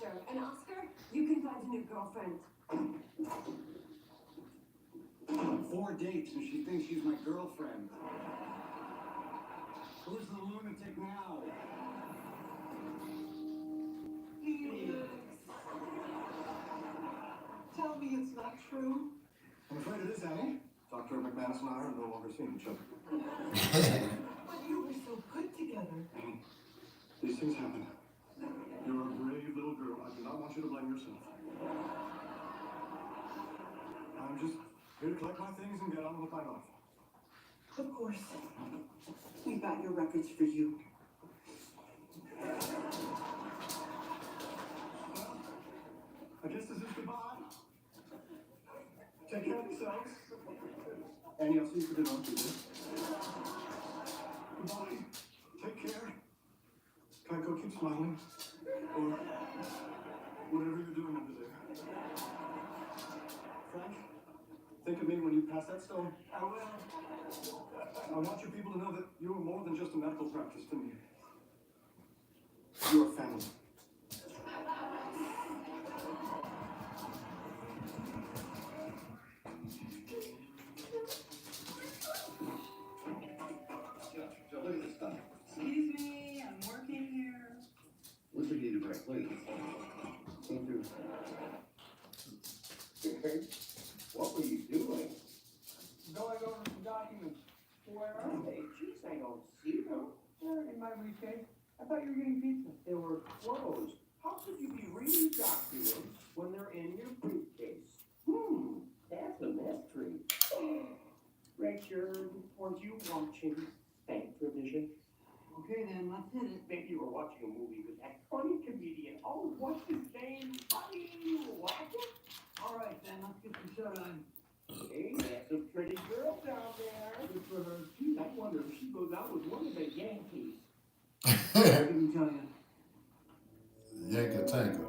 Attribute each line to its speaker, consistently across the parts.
Speaker 1: doctor. And Oscar, you can find a new girlfriend.
Speaker 2: 4 dates and she thinks she's my girlfriend. Who's the lunatic now?
Speaker 3: Felix. Tell me it's not true.
Speaker 2: I'm afraid it is, Annie. Dr. McManus and I are no longer seeing each other.
Speaker 3: But you were so good together.
Speaker 2: Annie, these things happen. You're a brave little girl. I do not want you to blame yourself. I'm just here to collect my things and get on with my life.
Speaker 3: Of course. We got your records for you.
Speaker 2: Well, I guess this is goodbye. Take care of yourselves. Annie, I'll see you for dinner on Tuesday. Goodbye. Take care. Kanko, keep smiling. Or whatever you're doing under there. Frank, think of me when you pass that stone. I will. I want you people to know that you are more than just a medical practice to me. You're a family.
Speaker 4: So look at this stuff.
Speaker 5: Excuse me, I'm working here.
Speaker 4: Looks like you need a break, please. Thank you. What were you doing?
Speaker 6: Going over some documents. Where are they? Jeez, I don't see them. They're in my briefcase. I thought you were getting pizza. They were closed. How could you be reading documents when they're in your briefcase? That's a mystery. Richard, weren't you watching Bank Revision? Okay then, let's hit it. Maybe you were watching a movie with that funny comedian. Oh, what's his name? Buddy Wackett? All right then, let's get some shut on. Hey, that's a pretty girl down there. Good for her. Gee, I wonder if she goes out with one of the Yankees. I didn't tell you.
Speaker 7: Yankee Tanker.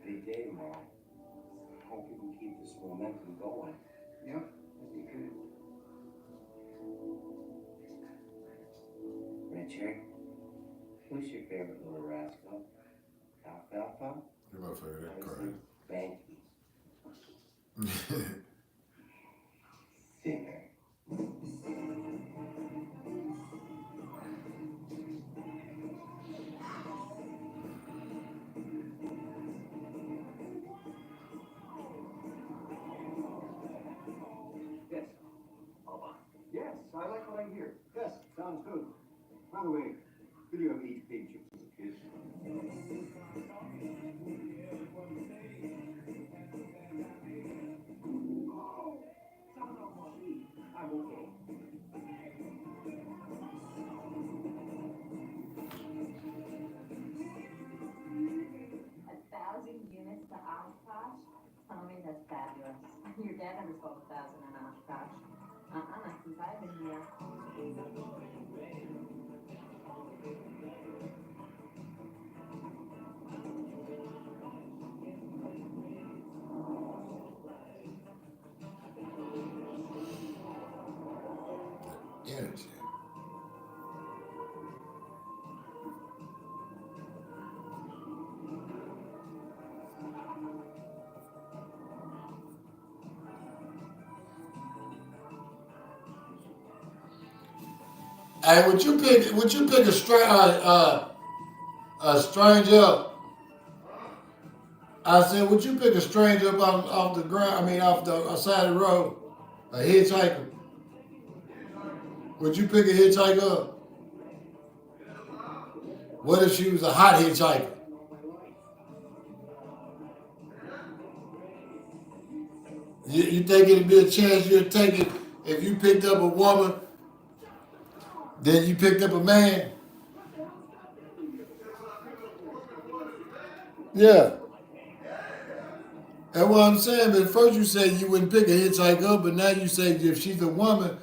Speaker 4: Big day tomorrow. Hope you can keep this momentum going.
Speaker 6: Yep, that'd be good.
Speaker 4: Richard, who's your favorite little rascal? Alfalfa?
Speaker 7: You my favorite, crazy.
Speaker 4: Banky. Singer.
Speaker 6: Yes. Yes, I like what I hear. Yes, sounds good. By the way, video of each picture for the kids. Oh, sound of money. I'm okay.
Speaker 8: Units to Oshkosh? Tell me that's fabulous. Your dad never sold 1,000 in Oshkosh. Not since I've been here.
Speaker 7: Energy. Hey, would you pick a stranger? I said, would you pick a stranger up off the ground? I mean, off the side of the road, a hitchhiker. Would you pick a hitchhiker up? What if she was a hot hitchhiker? You think it'd be a chance you'd take it if you picked up a woman, then you picked up a man? Yeah. That's what I'm saying. But first you said you wouldn't pick a hitchhiker up, but now you say if she's a woman,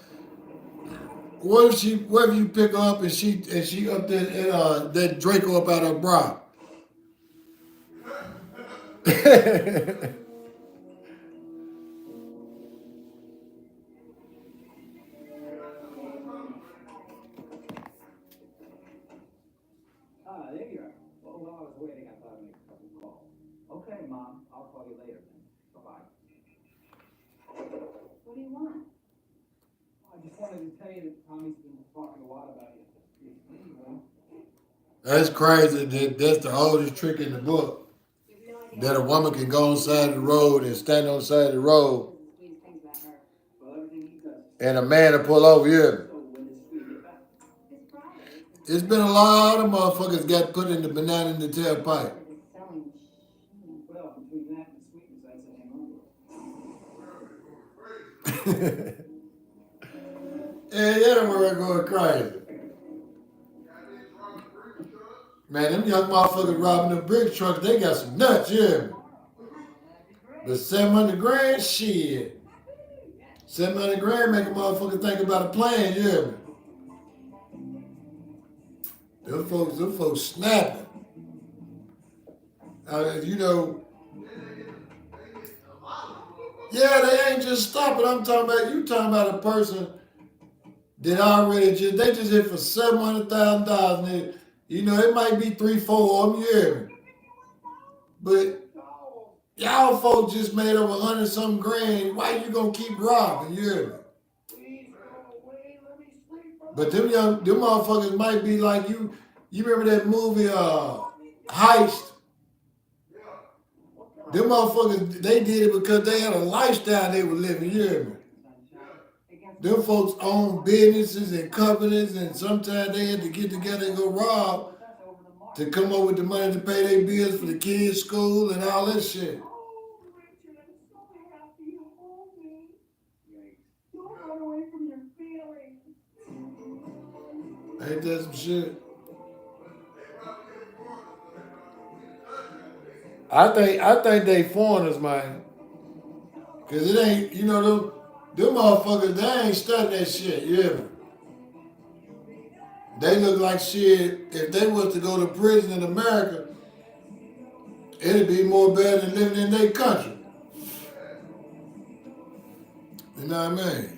Speaker 7: what if you pick her up and she up there and that Draco up out her bra?
Speaker 6: Okay, Mom, I'll call you later then. Bye-bye.
Speaker 8: What do you want?
Speaker 6: I just wanted to tell you that Tommy's been talking a lot about you.
Speaker 7: That's crazy. That's the oldest trick in the book. That a woman can go on the side of the road and stand on the side of the road,
Speaker 6: Well, everything he does.
Speaker 7: and a man will pull over you.
Speaker 6: So when does we get back?
Speaker 8: It's Friday.
Speaker 7: It's been a lot of motherfuckers got put in the banana in the tailpipe.
Speaker 8: Selling
Speaker 6: Well, between that and sweetness, I'd say hang on to it.
Speaker 7: Yeah, we're going crazy. Man, them young motherfuckers robbing the brick trucks, they got some nuts, yeah. But 700 grand, shit. 700 grand make a motherfucker think about a plan, yeah. Them folks snapping. You know, yeah, they ain't just stopping. You talking about a person that already they just hit for $700,000. You know, it might be 3-4 of them, you hear me? But y'all folks just made over 100-something grand. Why you gonna keep robbing, you hear me? But them motherfuckers might be like you. You remember that movie, Heist? Them motherfuckers, they did it because they had a lifestyle they were living, you hear me? Them folks own businesses and companies, and sometimes they had to get together and go rob to come up with the money to pay their bills for the kids' school and all that shit.
Speaker 1: Oh, Richard, I'm so happy you hold me. Don't run away from your feelings.
Speaker 7: Ain't that some shit? I think they foreigners, man. Cause it ain't, you know, them motherfuckers, they ain't studying that shit, you hear me? They look like shit. If they was to go to prison in America, it'd be more bad than living in their country. You know what I mean?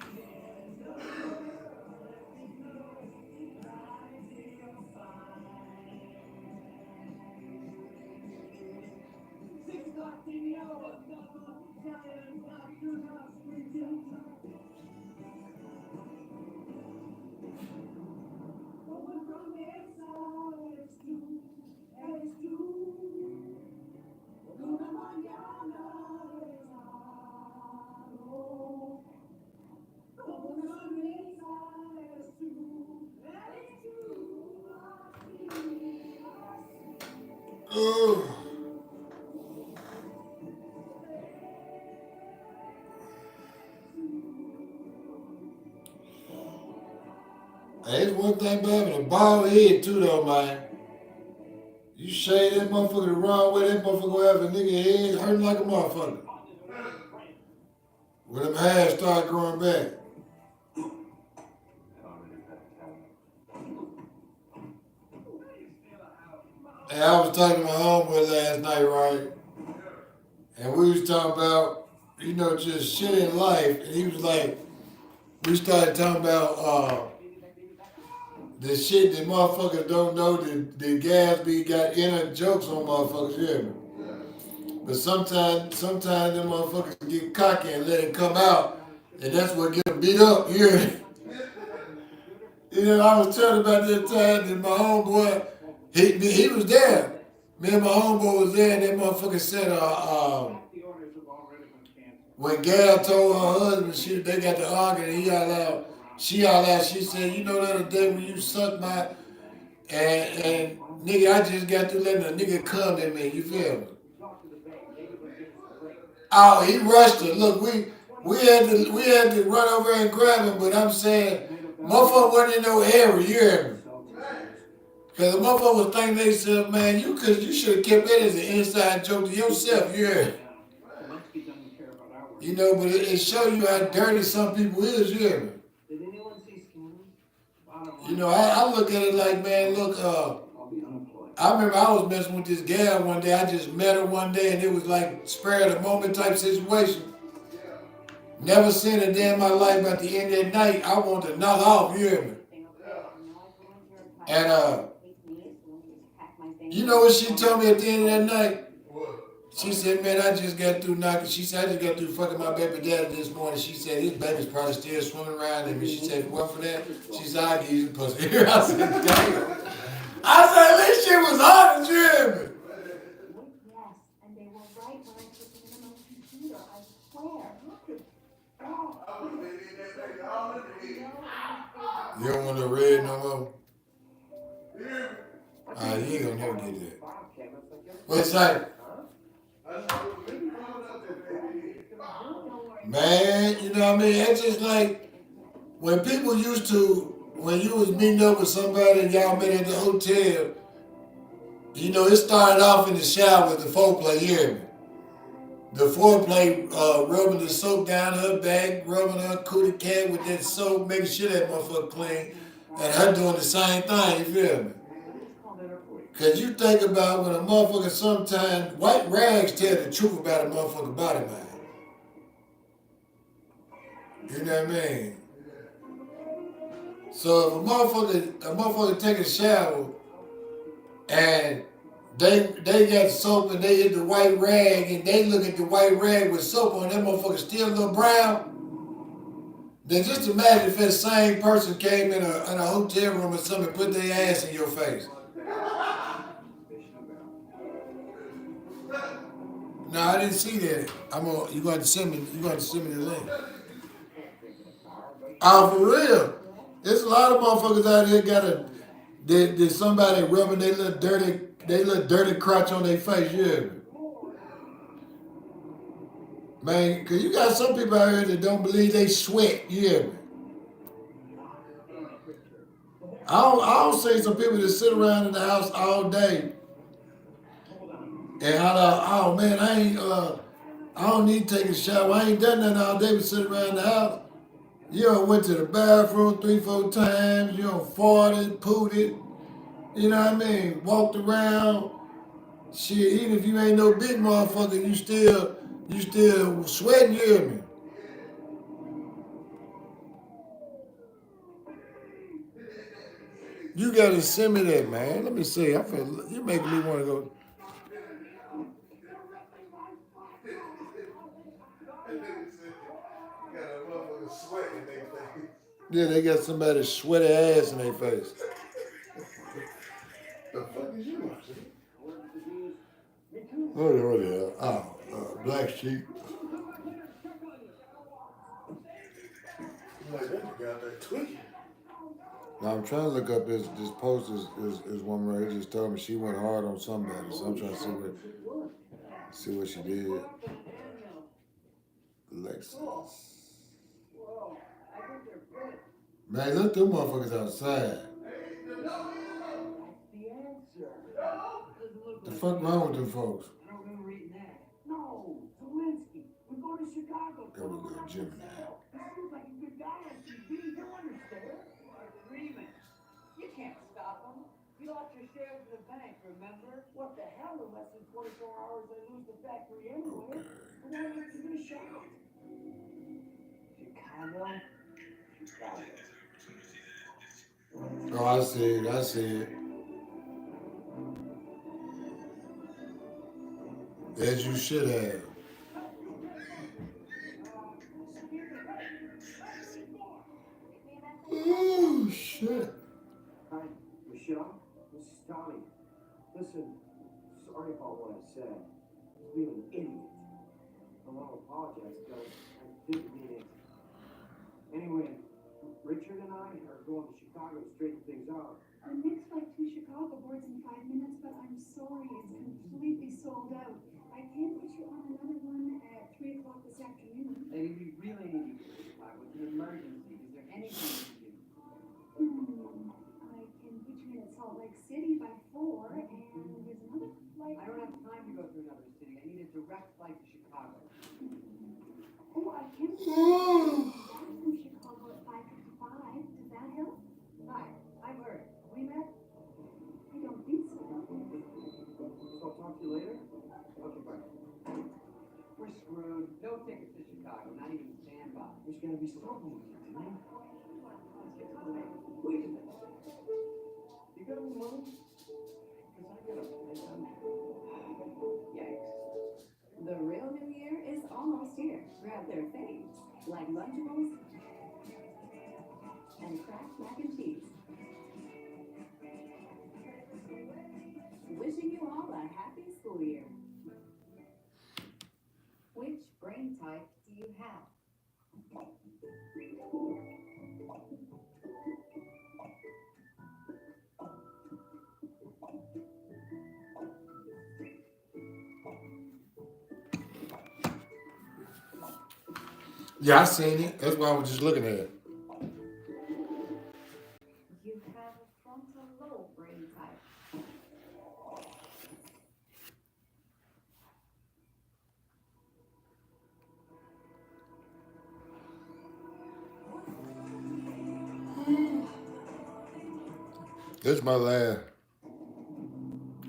Speaker 7: Oh. Hey, it's one thing about having a bald head too, though, man. You shave that motherfucker the wrong way, that motherfucker gonna have a nigga head hurting like a motherfucker. When them hairs start growing back. Hey, I was talking to my homeboy last night, right? And we was talking about, you know, just shit in life. And he was like, we started talking about the shit that motherfuckers don't know that Gatsby got inner jokes on motherfuckers, you hear me? But sometimes them motherfuckers get cocky and let it come out, and that's what get them beat up, you hear me? You know, I was telling about that time that my homeboy, he was there. Me and my homeboy was there, and that motherfucker said, when Gal told her husband they got to argue, and she said, you know the other day when you sucked my, and nigga, I just got to letting a nigga come in me, you feel me? Oh, he rushed her. Look, we had to run over and grab him, but I'm saying, motherfucker wasn't in no area, you hear me? Cause the motherfucker was thinking they said, man, you should have kept that as an inside joke to yourself, you hear me? You know, but it shows you how dirty some people is, you hear me? You know, I look at it like, man, look, I remember I was messing with this gal one day. I just met her one day, and it was like spur of the moment type situation. Never seen a day in my life, but at the end of the night, I wanted to knock off, you hear me? And, you know what she told me at the end of that night? She said, man, I just got through knocking. She said, I just got through fucking my baby daddy this morning. She said, his baby's probably still swimming around in me. She said, what for that? She said, I'll give you the pussy. I said, damn. I said, this shit was hard, you hear me?
Speaker 8: Yes, and they were right when I put them in my computer, I swear.
Speaker 7: You don't want to read no more? You ain't gonna never get that. What's that? Man, you know what I mean? It's just like when people used to, when you was meeting up with somebody and y'all met at the hotel, you know, it started off in the shower with the foreplay, you hear me? The foreplay, rubbing the soap down her back, rubbing her cootie cat with that soap, making sure that motherfucker clean, and her doing the same thing, you feel me? Cause you think about when a motherfucker sometimes, white rags tell the truth about a motherfucker body, man. You know what I mean? So if a motherfucker take a shower and they got soap and they hit the white rag and they look at the white rag with soap on, that motherfucker still a little brown, then just imagine if that same person came in a hotel room or something and put their ass in your face. No, I didn't see that. You got to send me the link. Oh, for real. There's a lot of motherfuckers out here there's somebody rubbing their little dirty crotch on their face, yeah. Man, cause you got some people out here that don't believe they sweat, yeah. I don't see some people that sit around in the house all day and oh man, I don't need to take a shower. I ain't done nothing all day but sit around the house. You done went to the bathroom 3-4 times, you done farted, pooted, you know what I mean? Walked around. Shit, even if you ain't no big motherfucker, you still sweating, you hear me? You gotta send me that, man. Let me see. You're making me wanna go. Yeah, they got somebody's sweaty ass in their face. The fuck is you watching? What the hell? Oh, Black Sheep. Now I'm trying to look up this post. This woman right here just told me she went hard on somebody, so I'm trying to see what she did. Lexus. Man, look them motherfuckers outside. The fuck wrong with them folks?
Speaker 6: I don't remember reading that. No, Zelensky. We're going to Chicago.
Speaker 7: There we go, Gemini.
Speaker 6: He seems like a good guy on TV. He'll understand. Agreement. You can't stop him. You lost your shares in the bank, remember? What the hell? In less than 24 hours, they lose the factory anyway. And why not give it a shot? Chicago?
Speaker 7: Oh, I see it. As you should have. Oh, shit.
Speaker 6: Hi, Michelle. This is Tommy. Listen, sorry about what I said. I was being an idiot. I want to apologize, but I didn't mean it. Anyway, Richard and I are going to Chicago to straighten things out.
Speaker 9: Our next flight to Chicago boards in 5 minutes, but I'm sorry, it's completely sold out. I can put you on another one at 3 o'clock this afternoon.
Speaker 6: Lady, we really need to go to Chicago. It's an emergency. Is there anything we can do?
Speaker 9: I can put you in at Salt Lake City by 4, and there's another flight.
Speaker 6: I don't have time to go to another city. I need a direct flight to Chicago.
Speaker 9: Oh, I can put you back from Chicago at 5:55. Does that help?
Speaker 6: Hi, I'm Eric. We met?
Speaker 9: I don't think so.
Speaker 6: So I'll talk to you later? Okay, bye. We're screwed. No tickets to Chicago, not even standby. There's gonna be something we can do. Let's get to the name. Wait a minute. You got any money? Because I got a place on there. Yikes.
Speaker 10: The real new year is almost here. Grab their faves, like Lunchables and Kraft Mac and Cheese. Wishing you all a happy school year.
Speaker 8: Which brain type do you have?
Speaker 7: Yeah, I seen it. That's why I was just looking at it.
Speaker 8: You have a frontal lobe brain type.
Speaker 7: This is my last.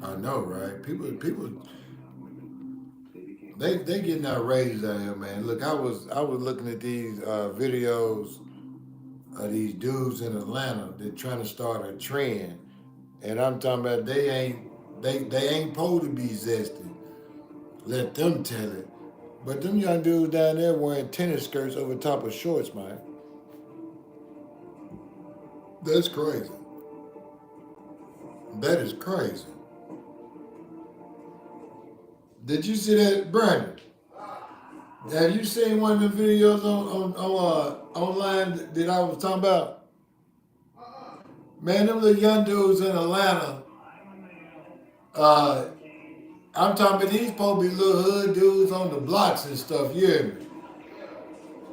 Speaker 7: I know, right? People, they getting outraged out here, man. Look, I was looking at these videos of these dudes in Atlanta that trying to start a trend, and I'm talking about they ain't supposed to be zesty. Let them tell it. But them young dudes down there wearing tennis skirts over top of shorts, man. That's crazy. That is crazy. Did you see that, Brandon? Have you seen one of the videos on online that I was talking about? Man, them little young dudes in Atlanta. I'm talking about these supposed to be little hood dudes on the blocks and stuff. You hear me?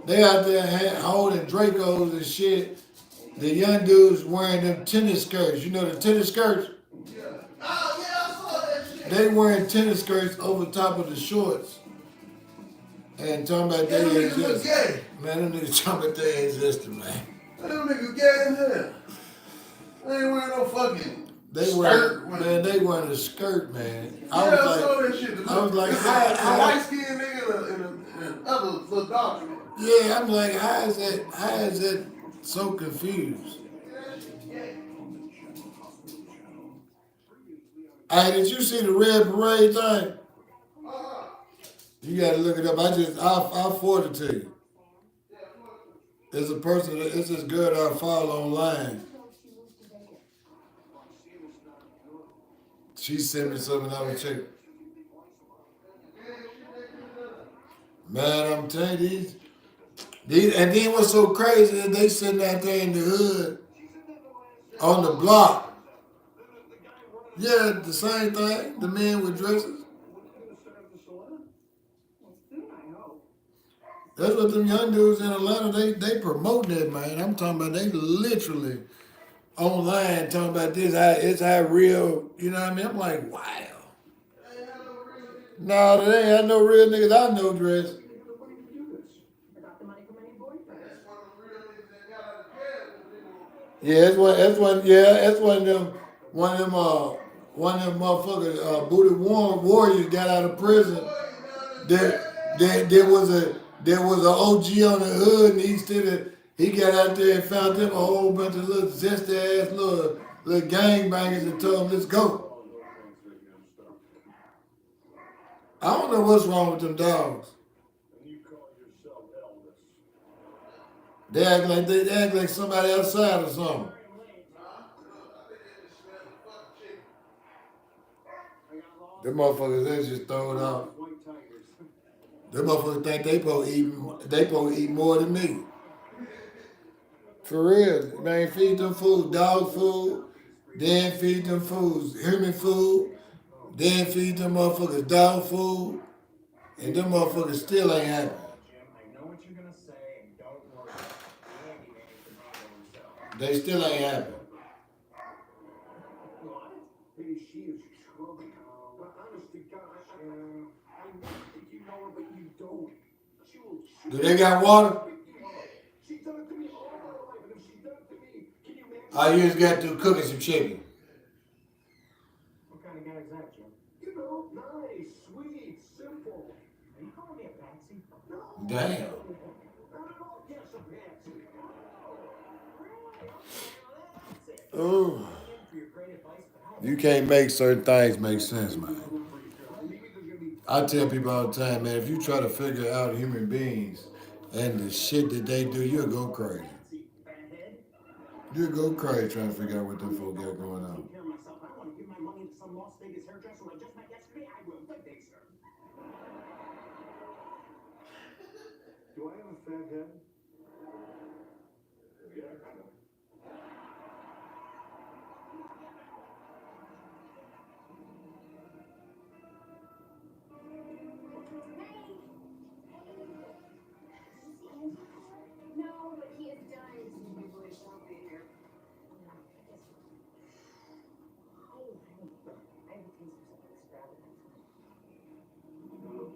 Speaker 7: They out there holding Dracos and shit. The young dudes wearing them tennis skirts. You know the tennis skirts?
Speaker 1: Yeah. Oh, yeah, I saw that shit.
Speaker 7: They wearing tennis skirts over top of the shorts. And talking about
Speaker 1: Yeah, them
Speaker 7: they
Speaker 1: niggas look
Speaker 7: exist.
Speaker 1: gay.
Speaker 7: Man, them niggas talking about they existed, man.
Speaker 1: Them niggas gay in here. They ain't wearing no fucking
Speaker 7: They
Speaker 1: skirt.
Speaker 7: wearing a skirt, man.
Speaker 1: Yeah, I saw that shit.
Speaker 7: I was like,
Speaker 1: it's a light skinned nigga and other little dog.
Speaker 7: yeah, I'm like, how is that so confused? Hey, did you see the red parade thing? You gotta look it up. I'll forward it to you. There's a person, it's this girl that I follow online. She sent me something I was checking. Man, I'm telling you, these, and then what's so crazy is they sitting out there in the hood, on the block. Yeah, the same thing, the men with dresses. That's what them young dudes in Atlanta, they promoting it, man. I'm talking about they literally online talking about this, it's how real, you know what I mean? I'm like, wow. No, they ain't had no real niggas I know dress.
Speaker 8: I got the money from any boyfriend.
Speaker 7: Yeah, that's one of them motherfuckers, booty warriors got out of prison. There was an OG on the hood, and he got out there and found them a whole bunch of little zesty ass little gangbangers and told them, let's go. I don't know what's wrong with them dogs. They act like somebody outside or something. Them motherfuckers, they just throw it out. Them motherfuckers think they supposed to eat more than me. For real, man, feed them food, dog food, then feed them foods, human food, then feed them motherfuckers dog food, and them motherfuckers still ain't happy.
Speaker 4: I know what you're gonna say, and don't worry. Andy made it himself.
Speaker 7: They still ain't happy.
Speaker 4: What? Maybe she is trouble. Honest to God, I think you know her, but you don't.
Speaker 7: Do they got water?
Speaker 4: She's done it to me all my life, and if she's done it to me, can you imagine?
Speaker 7: All you just got to cooking some chicken.
Speaker 4: What kind of guy is that, Jim? You know, nice, sweet, simple. Are you calling me a patsy? No.
Speaker 7: Damn.
Speaker 4: Not at all. Yes, a patsy.
Speaker 7: Ooh. You can't make certain things make sense, man. I tell people all the time, man, if you try to figure out human beings and the shit that they do, you'll go crazy. You'll go crazy trying to figure out what them folk got going on.
Speaker 4: Take care of myself. I don't want to give my money to some Las Vegas hairdresser who I just met yesterday. I will. Good day, sir.
Speaker 2: Do I have a fat head? Yeah, kind of.
Speaker 10: No, but he is done.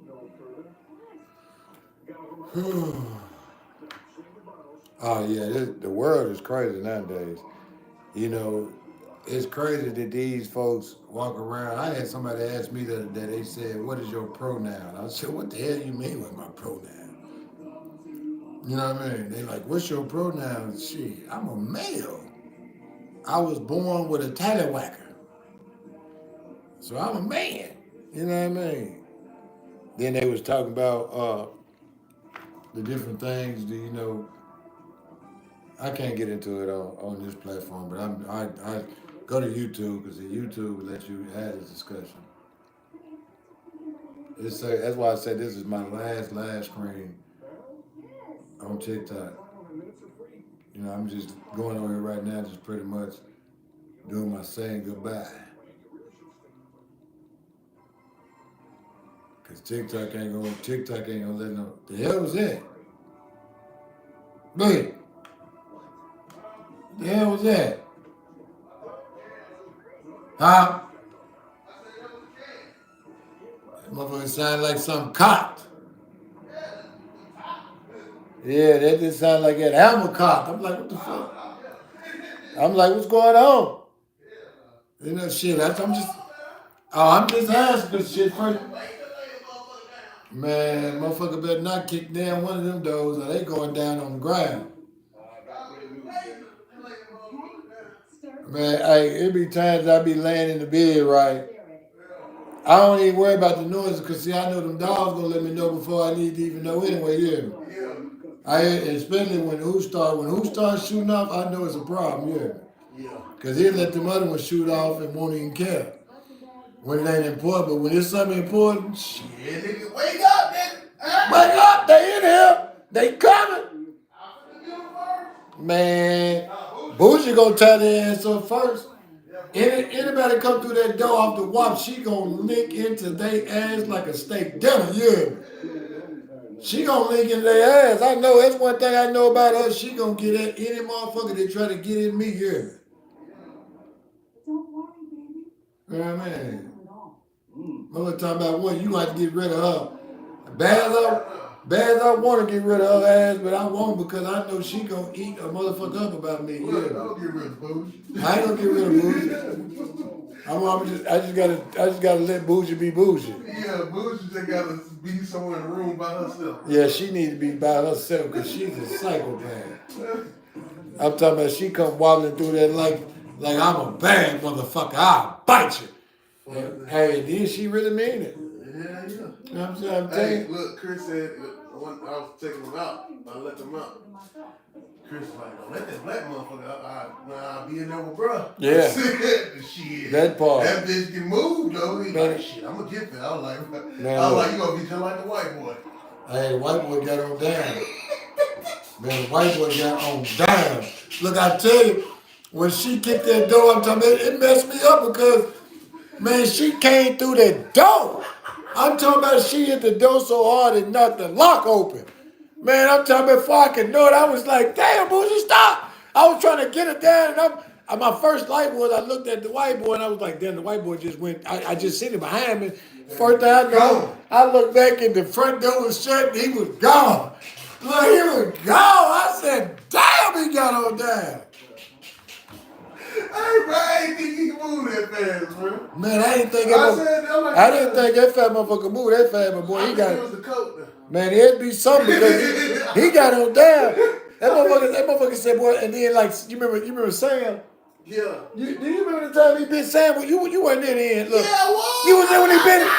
Speaker 2: No further.
Speaker 7: Oh yeah, the world is crazy nowadays. You know, it's crazy that these folks walk around. I had somebody ask me the other day, they said, what is your pronoun? I said, what the hell you mean with my pronoun? You know what I mean? They like, what's your pronoun? Shit, I'm a male. I was born with a tallywhacker. So I'm a man. You know what I mean? Then they was talking about the different things, you know. I can't get into it on this platform, but I go to YouTube because the YouTube will let you have this discussion. That's why I said this is my last screen on TikTok. You know, I'm just going on here right now, just pretty much doing my saying goodbye. Cause TikTok ain't gonna let no. The hell was that? Wait. The hell was that? Huh? That motherfucker sounded like something cocked. Yeah, that just sounded like that hammer cocked. I'm like, what the fuck? I'm like, what's going on? You know, shit. I'm just asking this shit first. Man, motherfucker better not kick down one of them doors or they going down on the ground. Man, it be times I be laying in the bed, right? I don't even worry about the noise because see, I know them dogs gonna let me know before I need to even know anyway, yeah. Especially when who starts shooting off, I know it's a problem, yeah. Because he'll let them other ones shoot off and won't even care. When it ain't important, but when it's something important, shit, nigga, wake up, nigga. Wake up, they in here. They coming. Man, Bougie gonna tie their ass up first. Anybody come through that door off the wop, she gonna lick into their ass like a steak dinner, yeah. She gonna lick into their ass. I know, that's one thing I know about her. She gonna get at any motherfucker that try to get in me, yeah.
Speaker 9: Don't worry, baby.
Speaker 7: You know what I mean? Mother talking about what? You got to get rid of her. Bad as I want to get rid of her ass, but I won't because I know she gonna eat a motherfucker up about me.
Speaker 11: Look, don't get rid of Bougie.
Speaker 7: I ain't gonna get rid of Bougie. I just gotta let Bougie be Bougie.
Speaker 11: Yeah, Bougie just gotta be somewhere in the room by herself.
Speaker 7: Yeah, she needs to be by herself because she's a psychopath. I'm talking about she come wobbling through that like I'm a bad motherfucker. I'll bite you. Hey, did she really mean it?
Speaker 11: Yeah.
Speaker 7: You know what I'm saying?
Speaker 11: Hey, look, Chris said when I was taking them out, I let them out. Chris was like, don't let that black motherfucker I'll be in there with bruh.
Speaker 7: Yeah.
Speaker 11: Shit.
Speaker 7: That part.
Speaker 11: That bitch can move though. He
Speaker 7: Man.
Speaker 11: like, shit, I'm gonna get that. I was like,
Speaker 7: Man,
Speaker 11: you gonna be just like the white boy.
Speaker 7: Hey, the white boy got on down. Man, the white boy got on down. Look, I tell you, when she kicked that door, I'm talking about, it messed me up because, man, she came through that door. I'm talking about she hit the door so hard it knocked the lock open. Man, I'm talking about before I could know it, I was like, damn, Bougie, stop. I was trying to get it down, and my first light was I looked at the white boy, and I was like, damn, the white boy just went, I just seen it behind me. First thing I know, I looked back and the front door was shut, and he was gone. Look, he was gone. I said, damn, he got on down.
Speaker 11: Hey, bro, I ain't think he could move that fast, bro.
Speaker 7: Man, I didn't think that fat motherfucker moved that fast, but boy, he got.
Speaker 11: It was the coat, though.
Speaker 7: Man, it'd be something because he got on down. That motherfucker said, boy, and then like you remember Sam?
Speaker 11: Yeah.
Speaker 7: Do you remember the time he bit Sam? You weren't in the end. Look,
Speaker 11: Yeah, I was.
Speaker 7: you was there when he bit him.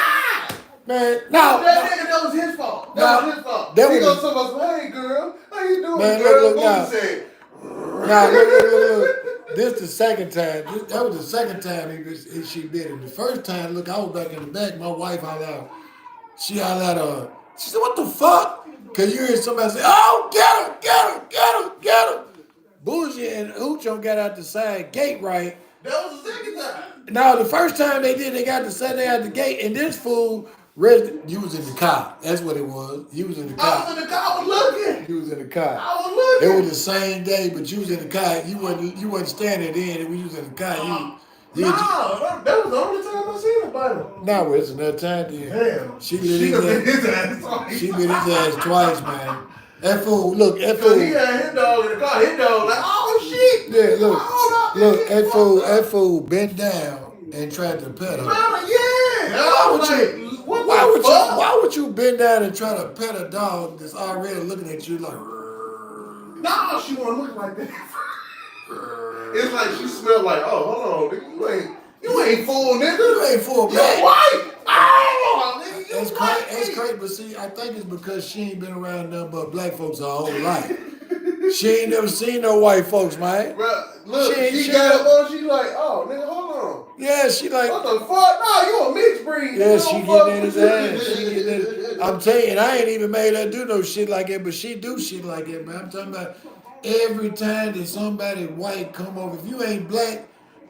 Speaker 7: Man,
Speaker 11: That was his fault. That was his fault.
Speaker 7: That
Speaker 11: He
Speaker 7: was-
Speaker 11: goes to us, hey girl, how you doing,
Speaker 7: Man,
Speaker 11: girl?
Speaker 7: look
Speaker 11: Booty
Speaker 7: now.
Speaker 11: said,
Speaker 7: Now look. This the second time. That was the second time she did it. The first time, look, I was back in the back. My wife hollered out. She hollered out. She said, "What the fuck?" Cause you hear somebody say, "Oh, get her." Bougie and Ucho got out the side gate right.
Speaker 11: that was the second time.
Speaker 7: Now the first time they did, they got to set they out the gate, and this fool, you was in the car. That's what it was. You was in the
Speaker 11: I
Speaker 7: car.
Speaker 11: was in the car, I was looking.
Speaker 7: You was in the car.
Speaker 11: I was
Speaker 7: It
Speaker 11: looking.
Speaker 7: was the same day, but you was in the car. You wasn't standing there. And when you was in the car, you
Speaker 11: No, that was the only time I seen him.
Speaker 7: now it's another time. Then
Speaker 11: Damn.
Speaker 7: she
Speaker 11: She
Speaker 7: bit
Speaker 11: done bit
Speaker 7: his
Speaker 11: his
Speaker 7: ass.
Speaker 11: ass twice.
Speaker 7: She bit his ass twice, man. That fool, look, that
Speaker 11: Cause he
Speaker 7: fool.
Speaker 11: had his dog in the car. His dog like, oh shit.
Speaker 7: Yeah, look,
Speaker 11: Hold up,
Speaker 7: look.
Speaker 11: nigga.
Speaker 7: That fool bent down and tried to pet her.
Speaker 11: Man, yeah. I was like, what the fuck?
Speaker 7: Why would you bend down and try to pet a dog that's already looking at you like?
Speaker 11: No, she won't look like that. It's like she smelled like, oh, hold on, nigga, you ain't full, nigga.
Speaker 7: You ain't full,
Speaker 11: You
Speaker 7: man.
Speaker 11: white. Oh, nigga, you
Speaker 7: That's
Speaker 11: white.
Speaker 7: crazy. That's crazy. But see, I think it's because she ain't been around nothing but black folks her whole life. She ain't never seen no white folks, man.
Speaker 11: Bruh, look,
Speaker 7: She
Speaker 11: she got up on, she like, oh, nigga, hold on.
Speaker 7: Yeah, she like.
Speaker 11: What the fuck? No, you a mixed breed.
Speaker 7: Yeah,
Speaker 11: nigga.
Speaker 7: she
Speaker 11: Don't fuck
Speaker 7: getting in his
Speaker 11: with
Speaker 7: ass.
Speaker 11: you.
Speaker 7: She getting in. I'm telling you, and I ain't even made her do no shit like that, but she do shit like that, man. I'm talking about every time that somebody white come over, if you ain't black,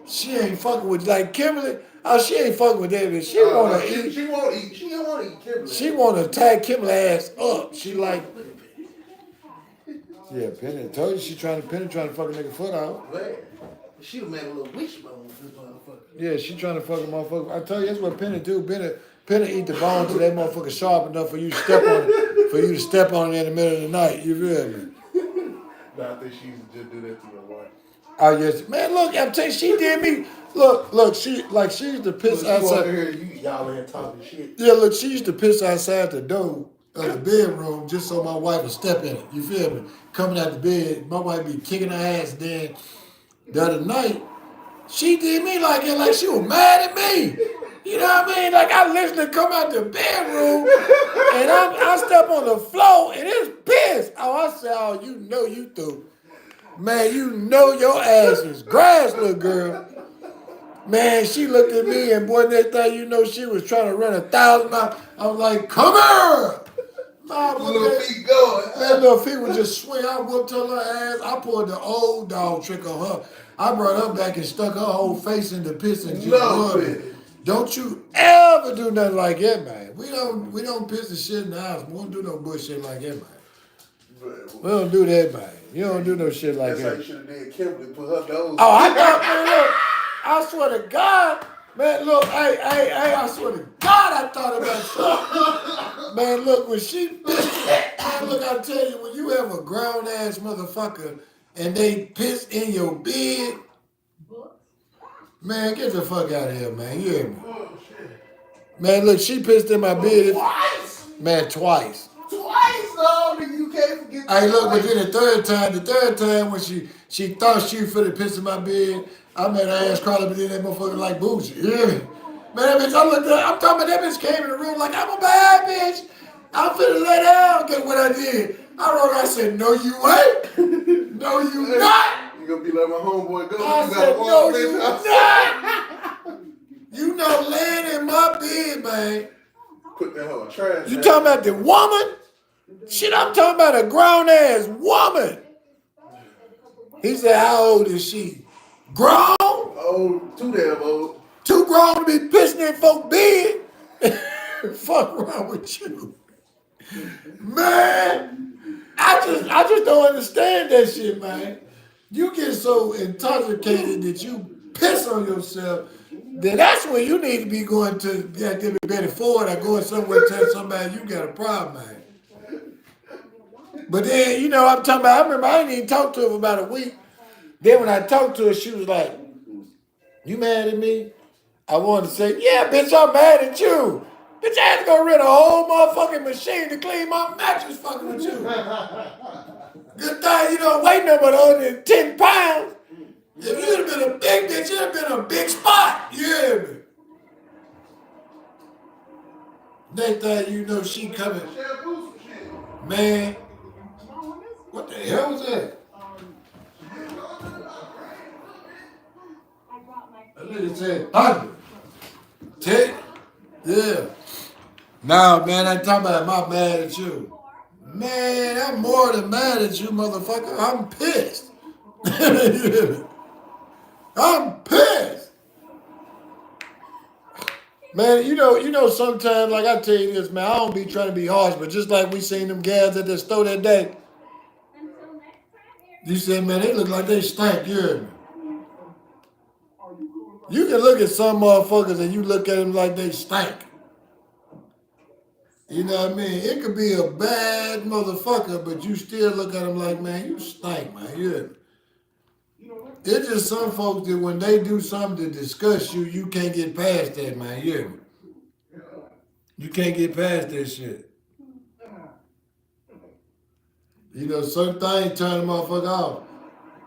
Speaker 7: she ain't fucking with like Kimberly. Oh, she ain't fucking with that, but she wanna eat.
Speaker 11: She won't eat. She don't want to eat Kimberly.
Speaker 7: She wanna tie Kimberly ass up. She like. Yeah, Penny told you Penny trying to fuck a nigga foot out.
Speaker 11: Man, she done made a little wishbone with this motherfucker.
Speaker 7: Yeah, she trying to fuck a motherfucker. I tell you, that's what Penny do. Penny eat the bone till that motherfucker sharp enough for you to step on it. For you to step on it in the middle of the night. You feel me?
Speaker 11: Nah, I think she used to just do that to your wife.
Speaker 7: Oh yes, man. Look, I'm telling you, she did me. Look. She used to piss
Speaker 11: Look, you over
Speaker 7: outside.
Speaker 11: here, y'all in talking shit.
Speaker 7: Yeah, look, she used to piss outside the door of the bedroom just so my wife would step in it. You feel me? Coming out the bed, my wife be kicking her ass. Then the other night, she did me like that, like she was mad at me. You know what I mean? Like I literally come out the bedroom and I step on the floor and it's piss. Oh, I said, oh, you know you through. Man, you know your ass is grass, little girl. Man, she looked at me and boy, next thing you know, she was trying to run 1,000 miles. I was like, come here! My
Speaker 11: Little feet going.
Speaker 7: that little feet would just swing. I whooped her ass. I pulled the old dog trick on her. I brought her back and stuck her whole face in the piss and just
Speaker 11: No,
Speaker 7: rubbed
Speaker 11: man.
Speaker 7: it. Don't you ever do nothing like that, man. We don't piss the shit in the house. We don't do no bullshit like that, man. We don't do that, man. You don't do no shit like
Speaker 11: That's how
Speaker 7: that.
Speaker 11: you should have did Kimberly, put her nose.
Speaker 7: Oh, I thought, man, look, I swear to God, man, look, hey, I swear to God, I thought about something. Man, look, when she, man, look, I tell you, when you have a grown ass motherfucker and they piss in your bed, man, get the fuck out of here, man. You hear me?
Speaker 11: Oh, shit.
Speaker 7: Man, look, she pissed in my bed.
Speaker 11: Twice?
Speaker 7: Man, twice.
Speaker 11: Twice, no, nigga, you can't forget
Speaker 7: Hey, look, but
Speaker 11: twice.
Speaker 7: then the third time when she thought she was finna piss in my bed, I made her ass crawl up and then that motherfucker like bougie. You hear me? Man, that bitch, I'm talking about that bitch came in the room like, I'm a bad bitch. I'm finna lay down. Guess what I did? I said, no, you ain't. No, you not.
Speaker 11: You gonna be like my homeboy go.
Speaker 7: I
Speaker 11: You
Speaker 7: said,
Speaker 11: gotta
Speaker 7: no,
Speaker 11: walk this
Speaker 7: you
Speaker 11: house.
Speaker 7: not. You know, laying in my bed, man.
Speaker 11: Put that hoe in trash.
Speaker 7: You talking about the woman? Shit, I'm talking about a grown ass woman. He said, how old is she? Grown?
Speaker 11: Oh, too damn old.
Speaker 7: Too grown to be pissing in folk bed? Fuck wrong with you? Man, I just don't understand that shit, man. You get so intoxicated that you piss on yourself, then that's when you need to be going to goddamn Betty Ford or going somewhere to tell somebody you got a problem, man. But then, you know, I'm talking about, I remember I didn't even talk to her for about a week. Then when I talked to her, she was like, you mad at me? I wanted to say, yeah, bitch, I'm mad at you. Bitch, I had to go rent a whole motherfucking machine to clean my mattress fucking with you. Good thing you don't weigh no but under 10 pounds. If you'd have been a big bitch, you'd have been a big spot. You hear me? Next thing you know, she coming.
Speaker 11: Shampoo some shit.
Speaker 7: Man, what the hell was that?
Speaker 8: I brought my.
Speaker 7: That nigga said 100. 10. Yeah. Nah, man, I talking about I'm mad at you. Man, I'm more than mad at you, motherfucker. I'm pissed. I'm pissed. Man, you know, sometimes, like I tell you this, man, I don't be trying to be harsh, but just like we seen them gals at the store that day,
Speaker 8: Until next time,
Speaker 7: you said, man, they look like they stink, you heard me? You can look at some motherfuckers and you look at them like they stink. You know what I mean? It could be a bad motherfucker, but you still look at them like, man, you stink, man, you hear me? It's just some folks that when they do something to disgust you, you can't get past that, man. You hear me? You can't get past that shit. You know, certain things turn the motherfucker off.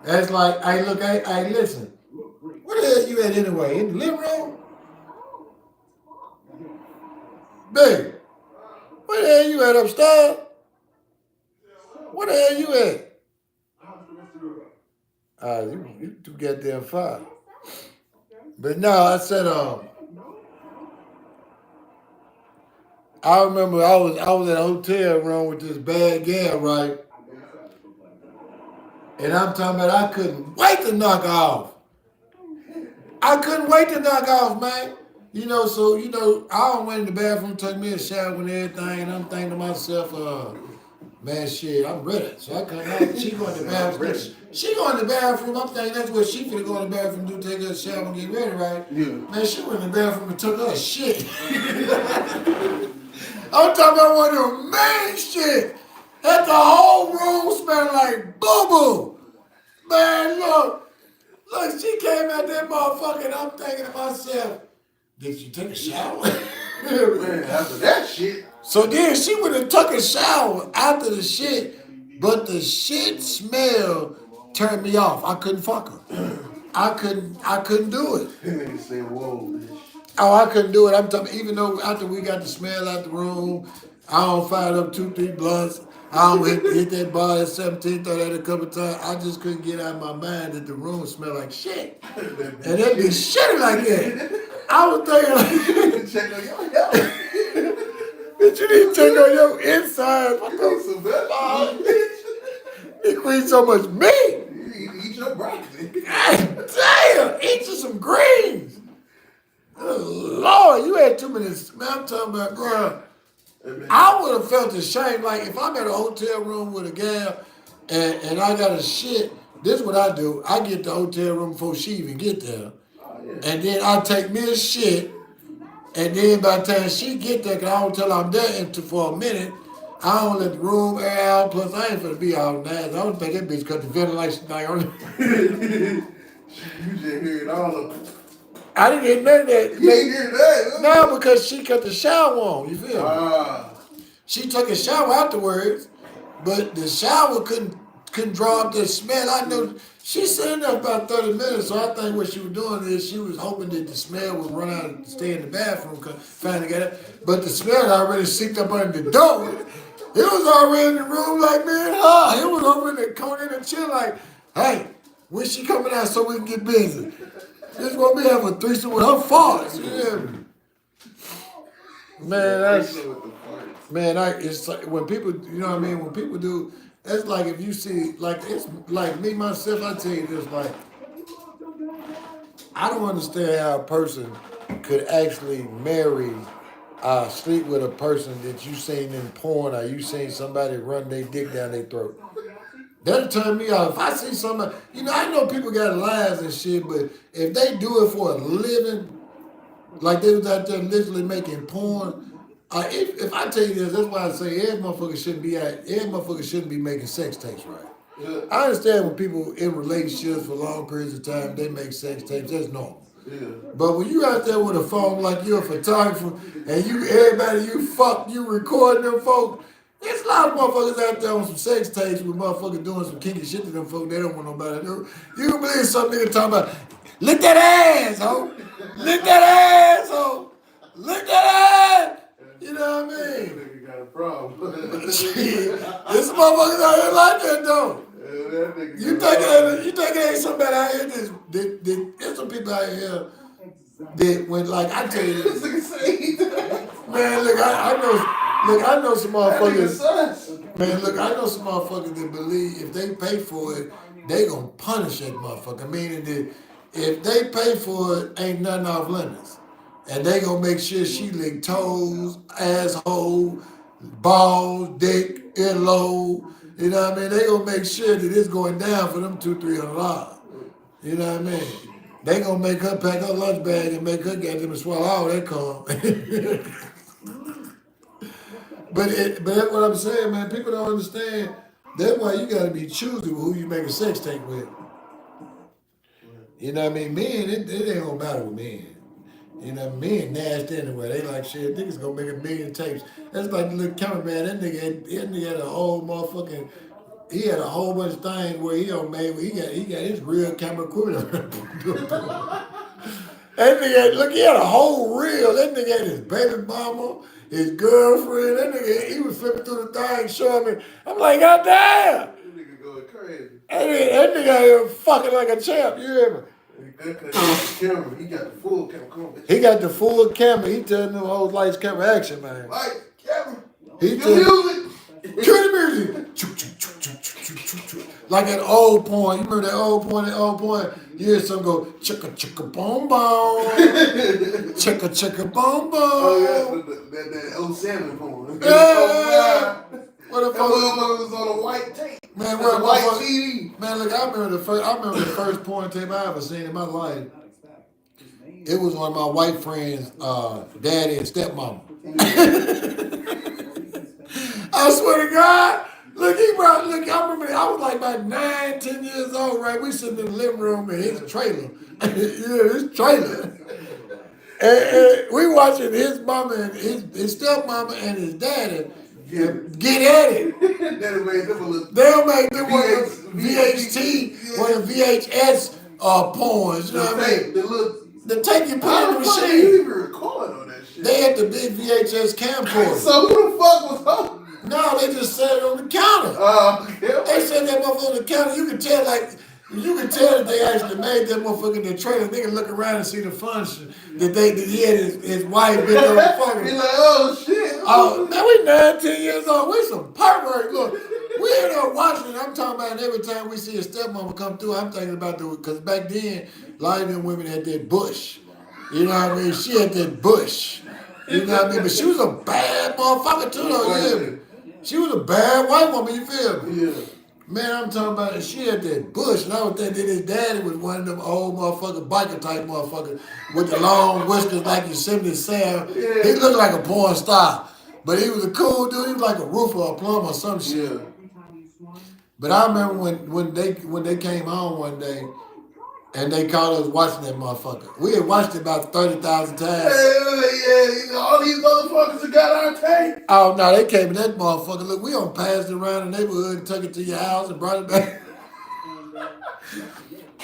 Speaker 7: That's like, hey, look, hey, listen. Where the hell you at anyway? In the living room? Babe, where the hell you at upstairs? Where the hell you at? You too goddamn far. But no, I said, I remember I was in a hotel room with this bad gal, right? And I'm talking about I couldn't wait to knock off. I couldn't wait to knock off, man. You know, so, you know, I went in the bathroom, took me a shower and everything, and I'm thinking to myself, man, shit, I'm ready. So I come out, she go in the bathroom. She go in the bathroom, I'm thinking that's what she finna go in the bathroom do, take her a shower and get ready, right?
Speaker 11: Yeah.
Speaker 7: Man, she went in the bathroom and took her a shit. I'm talking about one of them main shit. Had the whole room smelling like boo-boo. Man, look, she came out that motherfucker and I'm thinking to myself, did she take a shower?
Speaker 11: Man, after that shit.
Speaker 7: So then she would have took a shower after the shit, but the shit smell turned me off. I couldn't fuck her. I couldn't do it.
Speaker 11: That nigga said, whoa, bitch.
Speaker 7: Oh, I couldn't do it. I'm talking, even though after we got the smell out the room, I don't fire up 2-3 blunts. I don't hit that bar at 17, throw that a couple times. I just couldn't get out of my mind that the room smelled like shit. And it be shitty like that. I was thinking like,
Speaker 11: Check on your health.
Speaker 7: bitch, you need to check on your insides. What
Speaker 11: You
Speaker 7: the
Speaker 11: need some vegetables, bitch.
Speaker 7: You eat so much meat.
Speaker 11: You need to eat your broccoli.
Speaker 7: God damn, eat you some greens. Oh, Lord, you had too many. Man, I'm talking about, bro. I would have felt ashamed. Like if I'm at a hotel room with a gal and I got a shit, this is what I do. I get the hotel room before she even get there. And then I take me a shit. And then by the time she get there, cause I don't tell her I'm there for a minute, I don't let the room air out. Plus, I ain't finna be all nice. I don't think that bitch cut the ventilation thing on.
Speaker 11: You just heard all of it.
Speaker 7: I didn't get none of that.
Speaker 11: You didn't hear that?
Speaker 7: No, because she cut the shower on. You feel me?
Speaker 11: Ah.
Speaker 7: She took a shower afterwards, but the shower couldn't draw up the smell. I know she sitting there about 30 minutes, so I think what she was doing is she was hoping that the smell would run out and stay in the bathroom, finally got it. But the smell had already seeped up under the door. It was already in the room like, man, it was over in the corner in the chair like, hey, when she coming out so we can get busy? This what we have a threesome with her farts. Yeah. Man, it's like when people, you know what I mean? When people do, it's like if you see, like, it's like me, myself, I tell you this, like, I don't understand how a person could actually marry, sleep with a person that you seen in porn or you seen somebody run their dick down their throat. That'll turn me off. If I see somebody, you know, I know people got lives and shit, but if they do it for a living, like they was out there literally making porn, if I tell you this, that's why I say every motherfucker shouldn't be making sex tapes, right? Yeah. I understand when people in relationships for long periods of time, they make sex tapes, that's normal. Yeah. But when you out there with a phone like you're a photographer and everybody you fuck, you recording them folks, there's a lot of motherfuckers out there on some sex tapes with motherfuckers doing some kinky shit to them folks they don't want nobody to do. You can believe some nigga talking about, lick that ass, ho. Lick that ass, ho. Lick that ass. You You know what I
Speaker 11: That
Speaker 7: mean?
Speaker 11: nigga got a problem.
Speaker 7: This motherfuckers out here like that though.
Speaker 11: That nigga
Speaker 7: You
Speaker 11: got a
Speaker 7: think it ain't somebody out here there's some people out here that when like I tell you,
Speaker 11: This nigga say that.
Speaker 7: man, look, I know some
Speaker 11: That nigga
Speaker 7: motherfuckers.
Speaker 11: sus.
Speaker 7: Man, look, I know some motherfuckers that believe if they pay for it, they gonna punish that motherfucker. Meaning that if they pay for it, ain't nothing off limits. And they gonna make sure she lick toes, asshole, balls, dick, earlobe. You know what I mean? They gonna make sure that it's going down for them $200-300. You know what I mean? They gonna make her pack her lunch bag and make her get them to swallow all that cum. But that's what I'm saying, man. People don't understand. That's why you gotta be choosy with who you make a sex tape with. You know what I mean? Men, it ain't gonna matter with men. You know, men nasty anyway. They like shit. Niggas gonna make 1,000,000 tapes. That's like the little cameraman. That nigga had a whole motherfucking. He had a whole bunch of things where he got his real camera equipment. That nigga, look, he had a whole reel. That nigga had his baby mama, his girlfriend. That nigga, he was flipping through the thing, showing me. I'm like, God damn.
Speaker 11: That nigga going crazy.
Speaker 7: That nigga out here fucking like a champ. You hear me?
Speaker 11: Camera, he got the full camera. Come on, bitch.
Speaker 7: He got the full camera. He telling them whole lights, camera, action, man.
Speaker 11: Lights, camera.
Speaker 7: He
Speaker 11: The
Speaker 7: tell
Speaker 11: music.
Speaker 7: cue the music. Choo, choo, choo, choo, choo, choo, choo. Like that old porn. You remember that old porn? You hear some go chicka chicka boom boom. Chicka chicka boom boom.
Speaker 11: Oh, yeah, that 07 porn.
Speaker 7: Yeah. What the
Speaker 11: That
Speaker 7: fuck?
Speaker 11: motherfucker was on a white tape.
Speaker 7: Man,
Speaker 11: That's
Speaker 7: what
Speaker 11: a white
Speaker 7: motherfucker?
Speaker 11: CD.
Speaker 7: Man, look, I remember the first porn tape I ever seen in my life. It was one of my white friends' daddy and stepmama. I swear to God, look, I remember I was like about 9, 10 years old, right? We sitting in the living room in his trailer. His trailer. And we watching his mama and his stepmama and his daddy get at it.
Speaker 11: That made them a little.
Speaker 7: They'll make them one of the VHT, one of the VHS porns, you know what I mean?
Speaker 11: The little.
Speaker 7: The tape you put in the
Speaker 11: How the fuck
Speaker 7: machine.
Speaker 11: you even record on that shit?
Speaker 7: They had the big VHS camcorder.
Speaker 11: So who the fuck was home?
Speaker 7: No, they just set it on the counter.
Speaker 11: Yeah.
Speaker 7: They set that motherfucker on the counter. You can tell that they actually made that motherfucker in the trailer. They can look around and see the function that he had his wife been on the fucking.
Speaker 11: Be like, oh shit.
Speaker 7: Oh, man, we 9, 10 years old. We some perverts. Look, we in there watching. I'm talking about every time we see a stepmama come through, I'm thinking about because back then, a lot of them women had that bush. You know what I mean? She had that bush. You know what I mean? But she was a bad motherfucker too, though. You hear me? She was a bad white woman, you feel me?
Speaker 11: Yeah.
Speaker 7: Man, I'm talking about it. She had that bush, and I was thinking that his daddy was one of them old motherfucker, biker type motherfuckers with the long whiskers like Yosemite Sam.
Speaker 11: Yeah.
Speaker 7: He looked like a porn star, but he was a cool dude. He was like a roofer or a plumber or some shit.
Speaker 11: Yeah.
Speaker 7: But I remember when they came home one day, and they caught us watching that motherfucker. We had watched it about 30,000 times.
Speaker 11: Yeah, all these motherfuckers have got our tape.
Speaker 7: Oh no, they came in that motherfucker. Look, we done passed it around the neighborhood and took it to your house and brought it back.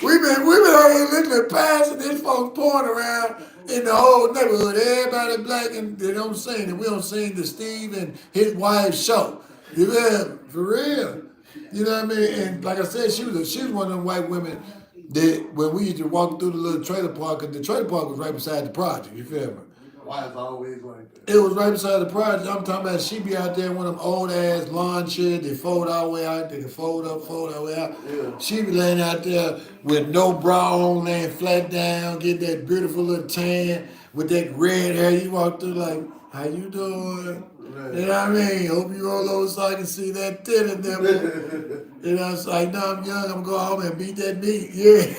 Speaker 7: We've been out here literally passing this folks pouring around in the whole neighborhood. Everybody black and they don't sing and we don't sing the Steve and his wife's show. You know, for real. You know what I mean? And like I said, she was one of them white women that when we used to walk through the little trailer park, because the trailer park was right beside the project, you feel me?
Speaker 11: Why it's always like that?
Speaker 7: It was right beside the project. I'm talking about she be out there in one of them old ass lawn chairs. They fold all the way out. They can fold up, fold all the way out.
Speaker 11: Yeah.
Speaker 7: She be laying out there with no bra on, laying flat down, get that beautiful little tan with that red hair. You walk through like, how you doing?
Speaker 11: Right.
Speaker 7: You know what I mean? Hope you roll over so I can see that tit in there. You know, it's like, no, I'm young. I'm going to go home and beat that meat. Yeah.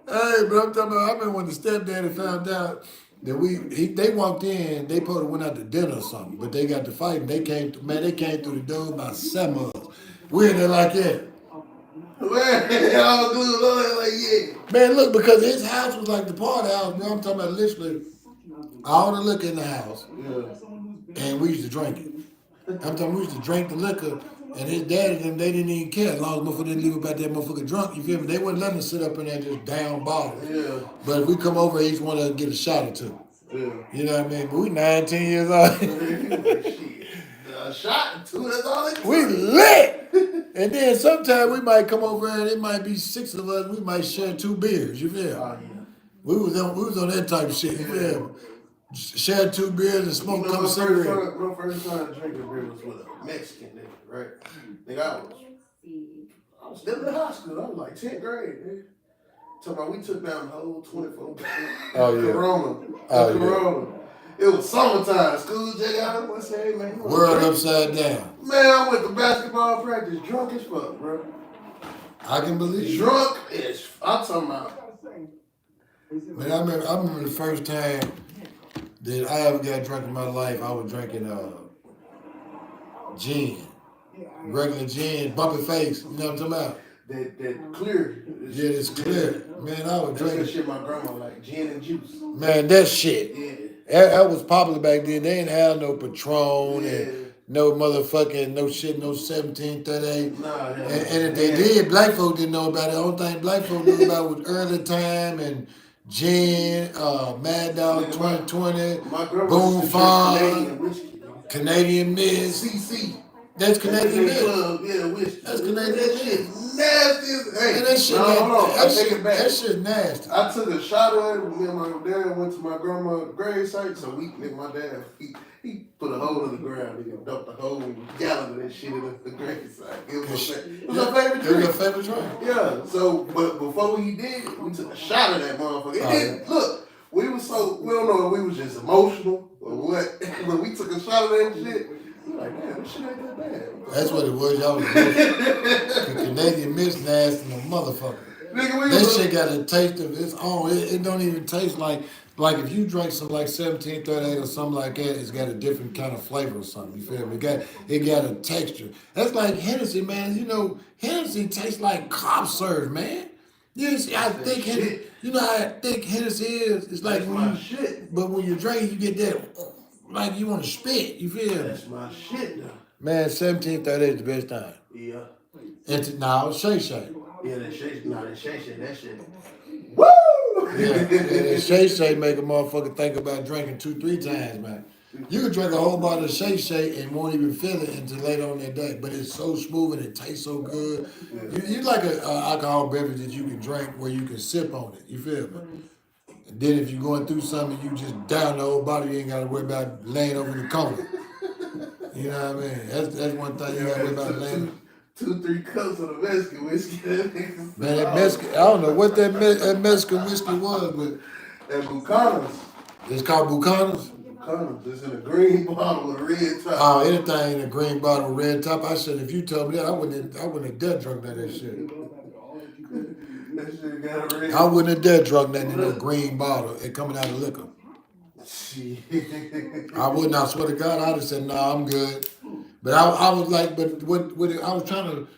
Speaker 7: Hey, but I'm talking about, I remember when the stepdaddy found out that they walked in, they probably went out to dinner or something, but they got to fighting. They came through the door by 7 of us. We in there like that.
Speaker 11: All glued on like, yeah.
Speaker 7: Man, look, because his house was like the party house, bro. I'm talking about literally all the liquor in the house.
Speaker 11: Yeah.
Speaker 7: And we used to drink it. I'm talking, we used to drink the liquor And his dad and them, they didn't even care as long as motherfucker didn't leave about that motherfucker drunk. You feel me? They wouldn't let him sit up in there just down bottle.
Speaker 11: Yeah.
Speaker 7: But if we come over, each one of us get a shot or two.
Speaker 11: Yeah.
Speaker 7: You know what I mean? But we 19 years old.
Speaker 11: Shit. A shot or two, that's all it
Speaker 7: We
Speaker 11: took.
Speaker 7: lit. And then sometimes we might come over and it might be 6 of us. We might share 2 beers. You feel me?
Speaker 11: Oh, yeah.
Speaker 7: We was on that type of shit. You feel me? Share 2 beers and smoke a couple cigarettes.
Speaker 11: My first time drinking beer was with a Mexican nigga, right? Nigga, I was still in high school. I was like 10th grade, nigga. Talking about we took down the whole 24
Speaker 7: Oh, yeah.
Speaker 11: Corona.
Speaker 7: Oh,
Speaker 11: Corona. It was summertime. School just got up. I said, hey, man.
Speaker 7: World upside down.
Speaker 11: Man, I went to basketball practice drunk as fuck, bro.
Speaker 7: I can believe it.
Speaker 11: Drunk as I'm talking about.
Speaker 7: Man, I remember the first time that I ever got drunk in my life. I was drinking gin, regular gin, bumpy face. You know what I'm talking about?
Speaker 11: That clear.
Speaker 7: Yeah, it's clear. Man, I was
Speaker 11: That's that
Speaker 7: drinking.
Speaker 11: shit my grandma like, gin and juice.
Speaker 7: Man, that shit.
Speaker 11: Yeah.
Speaker 7: That was popular back then. They didn't have no Patron and no motherfucking no shit, no 1738.
Speaker 11: Nah,
Speaker 7: And if they did, black folk didn't know about it. The only thing black folk knew about was Early Time and gin, Mad Dog 2020,
Speaker 11: My grandma
Speaker 7: Boom
Speaker 11: used to drink
Speaker 7: Farm,
Speaker 11: Canadian whiskey.
Speaker 7: Canadian Mist.
Speaker 11: CC.
Speaker 7: That's Canadian Mist.
Speaker 11: Club, yeah, whiskey.
Speaker 7: That's Canadian
Speaker 11: That
Speaker 7: Mist.
Speaker 11: shit nasty as hey.
Speaker 7: Man, that shit,
Speaker 11: no, hold on. I take it back.
Speaker 7: that shit nasty.
Speaker 11: I took a shot of it. Me and my dad went to my grandma's grave site. So my dad, he put a hole in the ground. He dumped a whole gallon of that shit in the grave site. It was our favorite
Speaker 7: It was
Speaker 11: drink.
Speaker 7: your favorite drink.
Speaker 11: Yeah. So, but before he did, we took a shot of that motherfucker. It didn't look. We don't know if we was just emotional or what. But we took a shot of that shit. We like, man, this shit ain't that bad.
Speaker 7: That's what it was. Y'all was the Canadian Mist nasty no motherfucker.
Speaker 11: Nigga,
Speaker 7: That shit got a taste of its own. It don't even taste like if you drink something like 1738 or something like that, it's got a different kind of flavor or something. You feel me? It got a texture. That's like Hennessy, man. You know, Hennessy tastes like cop serve, man. You see how thick Hennessy, you know how thick Hennessy is? It's like
Speaker 11: That's
Speaker 7: when
Speaker 11: my
Speaker 7: you,
Speaker 11: shit.
Speaker 7: but when you drink, you get that, like you want to spit. You feel me?
Speaker 11: That's my shit, though.
Speaker 7: Man, 1738 is the best time.
Speaker 11: Yeah.
Speaker 7: And now, Shay Shay.
Speaker 11: Yeah, that shit, that shit.
Speaker 7: Woo! Yeah, and Shay Shay make a motherfucker think about drinking 2-3 times, man. You can drink a whole bottle of Shay Shay and won't even feel it until later on that day. But it's so smooth and it tastes so good. You like an alcohol beverage that you can drink where you can sip on it. You feel me? And then if you're going through something, you just down the whole bottle. You ain't got to worry about laying over the corner. You know what I mean? That's one thing you got to worry about laying.
Speaker 11: 2-3 cups of the Mexican whiskey.
Speaker 7: Man, that Mexican, I don't know what that Mexican whiskey was, but
Speaker 11: That Buchanas.
Speaker 7: it's called Buchanas.
Speaker 11: Buchanas. It's in a green bottle with a red top.
Speaker 7: Oh, anything in a green bottle with red top. I said, if you told me that, I wouldn't have dead drunk none of that shit.
Speaker 11: That shit got a red.
Speaker 7: I wouldn't have dead drunk nothing in no green bottle. It coming out of liquor.
Speaker 11: Shit.
Speaker 7: I wouldn't. I swear to God, I'd have said, no, I'm good. But I was like, but what I was trying to,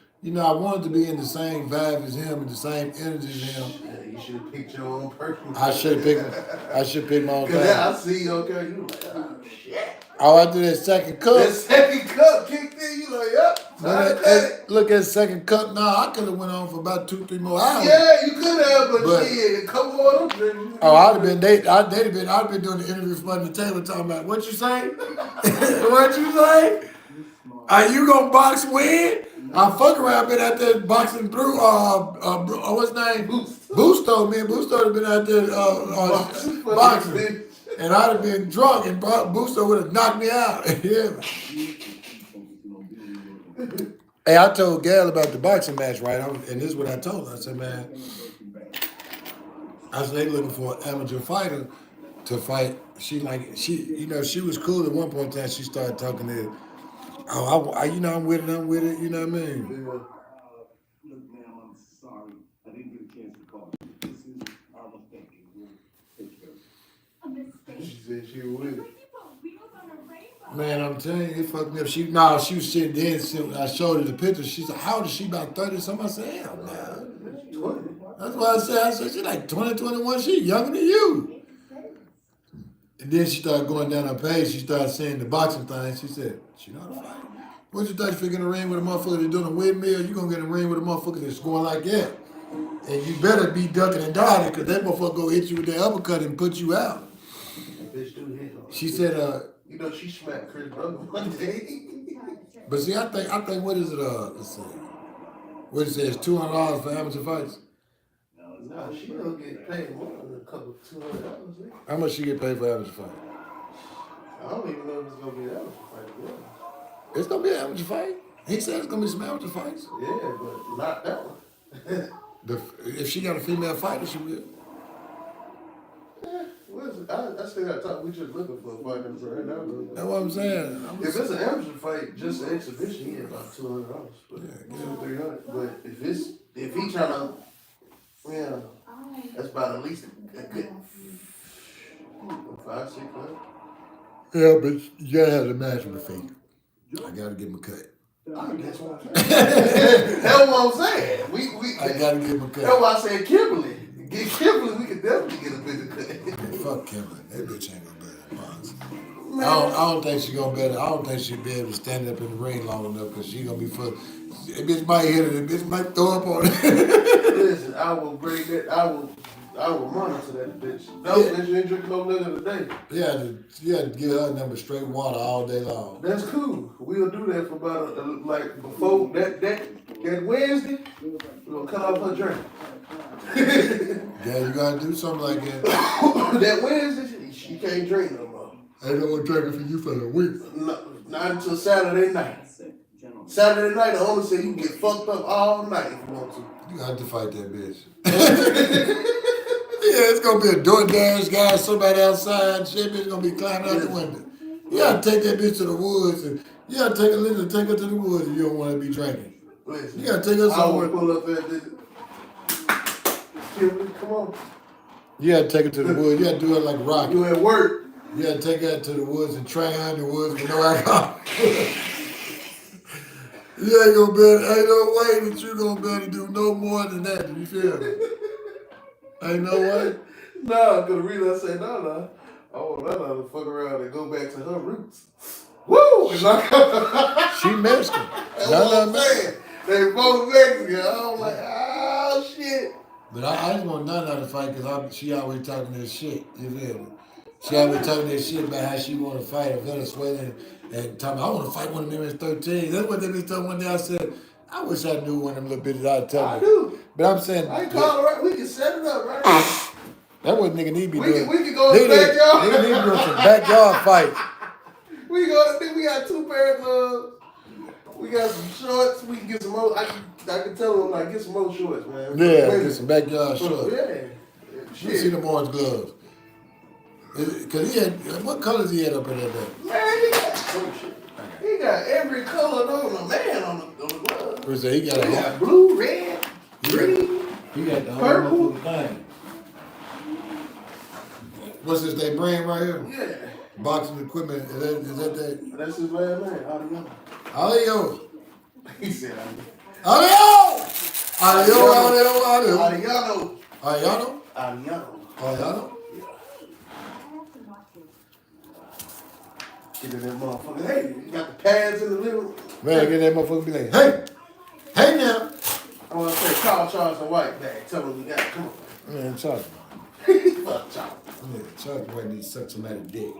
Speaker 7: I wanted to be in the same vibe as him and the same energy as him.
Speaker 11: Yeah, you should have picked your own person.
Speaker 7: I should pick my own
Speaker 11: Cause
Speaker 7: thing.
Speaker 11: I see, okay, you like, oh shit.
Speaker 7: Oh, I did that second cup.
Speaker 11: That second cup kicked in, you like, yep.
Speaker 7: Look at second cup. Nah, I could have went on for about 2-3 more hours.
Speaker 11: Yeah, you could have, but
Speaker 7: But-
Speaker 11: shit, a couple more of them drinks.
Speaker 7: Oh, I'd have been doing the interview from under the table talking about what you say? What you say? Are you gonna box win? I fuck around, been out there boxing through what's his name? Busto, man. Busto had been out there boxing. And I'd have been drunk and Busto would have knocked me out. Yeah. Hey, I told Gail about the boxing match, right? And this is what I told her. I said, man, they looking for an amateur fighter to fight. She was cool at one point in time. She started talking to, I'm with it, you know what I mean?
Speaker 11: Yeah.
Speaker 2: Look, ma'am, I'm sorry. I didn't get a chance to call you. This is our mistake. We'll take care of it.
Speaker 9: A mistake?
Speaker 11: She said she would.
Speaker 9: Like you put wheels on a rainbow.
Speaker 7: Man, I'm telling you, it fucked me up. She was sitting there and I showed her the picture. She said, how old is she? About 30 something? I said, hell no. That's why I said, she's like 20, 21. She younger than you. And then she started going down her page. She started saying the boxing thing. She said, she know how to fight. What you think if you get in the ring with a motherfucker that's doing a windmill, you gonna get in the ring with a motherfucker that's going like that. And you better be ducking and dodging because that motherfucker go hit you with that uppercut and put you out.
Speaker 11: Bitch do hit hard.
Speaker 7: She said,
Speaker 11: You know she smacked Chris Brother one day.
Speaker 7: but see, I think what is it, let's see. What it says, $200 for amateur fights?
Speaker 11: Nah, she gonna get paid more than a couple $200.
Speaker 7: How much she get paid for amateur fight?
Speaker 11: I don't even know if it's gonna be an amateur fight again.
Speaker 7: It's gonna be an amateur fight. He said it's gonna be some amateur fights.
Speaker 11: Yeah, but not that one.
Speaker 7: If she got a female fighter, she will.
Speaker 11: Yeah, what is it? I still got time. We just looking for a fight right now.
Speaker 7: That's what I'm saying.
Speaker 11: If it's an amateur fight, just an exhibition, he had about $200. But $200, $300. But if he trying to, yeah, that's about at least a good $500, $600.
Speaker 7: Yeah, but you gotta have the management fee. I gotta give him a cut.
Speaker 11: That's what I'm saying. That's what I'm saying. We
Speaker 7: I gotta give him a cut.
Speaker 11: That's why I said Kimberly. Get Kimberly, we could definitely get a bigger cut.
Speaker 7: Man, fuck Kimberly. That bitch ain't gonna better than Bonds. I don't think she gonna better. I don't think she'll be able to stand up in the ring long enough because she gonna be full. That bitch might hit her. That bitch might throw up on her.
Speaker 11: Listen, I will bring that. I will monitor that bitch. No, bitch, you ain't drinking no liquor today.
Speaker 7: You had to give her number straight water all day long.
Speaker 11: That's cool. We'll do that for about like before that Wednesday. We're gonna cut off her drink.
Speaker 7: Yeah, you gotta do something like that.
Speaker 11: That Wednesday, she can't drink no more.
Speaker 7: Ain't no one drinking for you for the week.
Speaker 11: No, not until Saturday night. Saturday night, the owner said you can get fucked up all night if you want to.
Speaker 7: You got to fight that bitch. Yeah, it's gonna be a DoorDash guy, somebody outside, shit, bitch gonna be climbing out the window. You gotta take that bitch to the woods, and you gotta take her to the woods if you don't wanna be drinking.
Speaker 11: Listen,
Speaker 7: You gotta take her somewhere.
Speaker 11: I will pull up at Kimberly, come on.
Speaker 7: You gotta take her to the woods. You gotta do it like Rocky.
Speaker 11: You at work.
Speaker 7: You gotta take her to the woods and train her in the woods with no alcohol. You ain't gonna be able, ain't no way that you gonna be able to do no more than that. You feel me? Ain't no way.
Speaker 11: Nah, because the reason I say no. I want that to fuck around and go back to her roots. Woo!
Speaker 7: She Mexican.
Speaker 11: That's what I'm saying. They both Mexican. I'm like, oh shit.
Speaker 7: But I just want Nana to fight because she always talking this shit. You feel me? She always talking this shit about how she want to fight Venezuela and talking, I want to fight one of them in 13. That's what they was talking one day. I said, I wish I knew one of them little bitches I'd tell me.
Speaker 11: I do.
Speaker 7: But I'm saying,
Speaker 11: I call her right. We can set it up right now.
Speaker 7: That what nigga need to be doing.
Speaker 11: We can go in the backyard.
Speaker 7: Nigga need to do some backyard fights.
Speaker 11: We got 2 pair of gloves. We got some shorts. We can get some more. I can tell them like get some more shorts, man.
Speaker 7: Yeah, get some backyard shorts.
Speaker 11: Yeah.
Speaker 7: You see them orange gloves. Cause he had, what colors he had up in that day?
Speaker 11: Man, he got every color known a man on the glove.
Speaker 7: He got
Speaker 11: blue, red, green,
Speaker 7: he got the
Speaker 11: purple.
Speaker 7: whole thing. What's this they brand right here?
Speaker 11: Yeah.
Speaker 7: Boxing equipment. Is that?
Speaker 11: That's his last name, Adiano.
Speaker 7: Alio.
Speaker 11: He said
Speaker 7: Alio.
Speaker 11: Adiano. Get in that motherfucker. Hey, you got the pads in the living room.
Speaker 7: Man, get that motherfucker be like, hey now.
Speaker 11: I want to say call Charles the White back. Tell him we got it. Come on.
Speaker 7: Man, Charles.
Speaker 11: Fuck Charles.
Speaker 7: Yeah, Charles White needs to suck somebody's dick.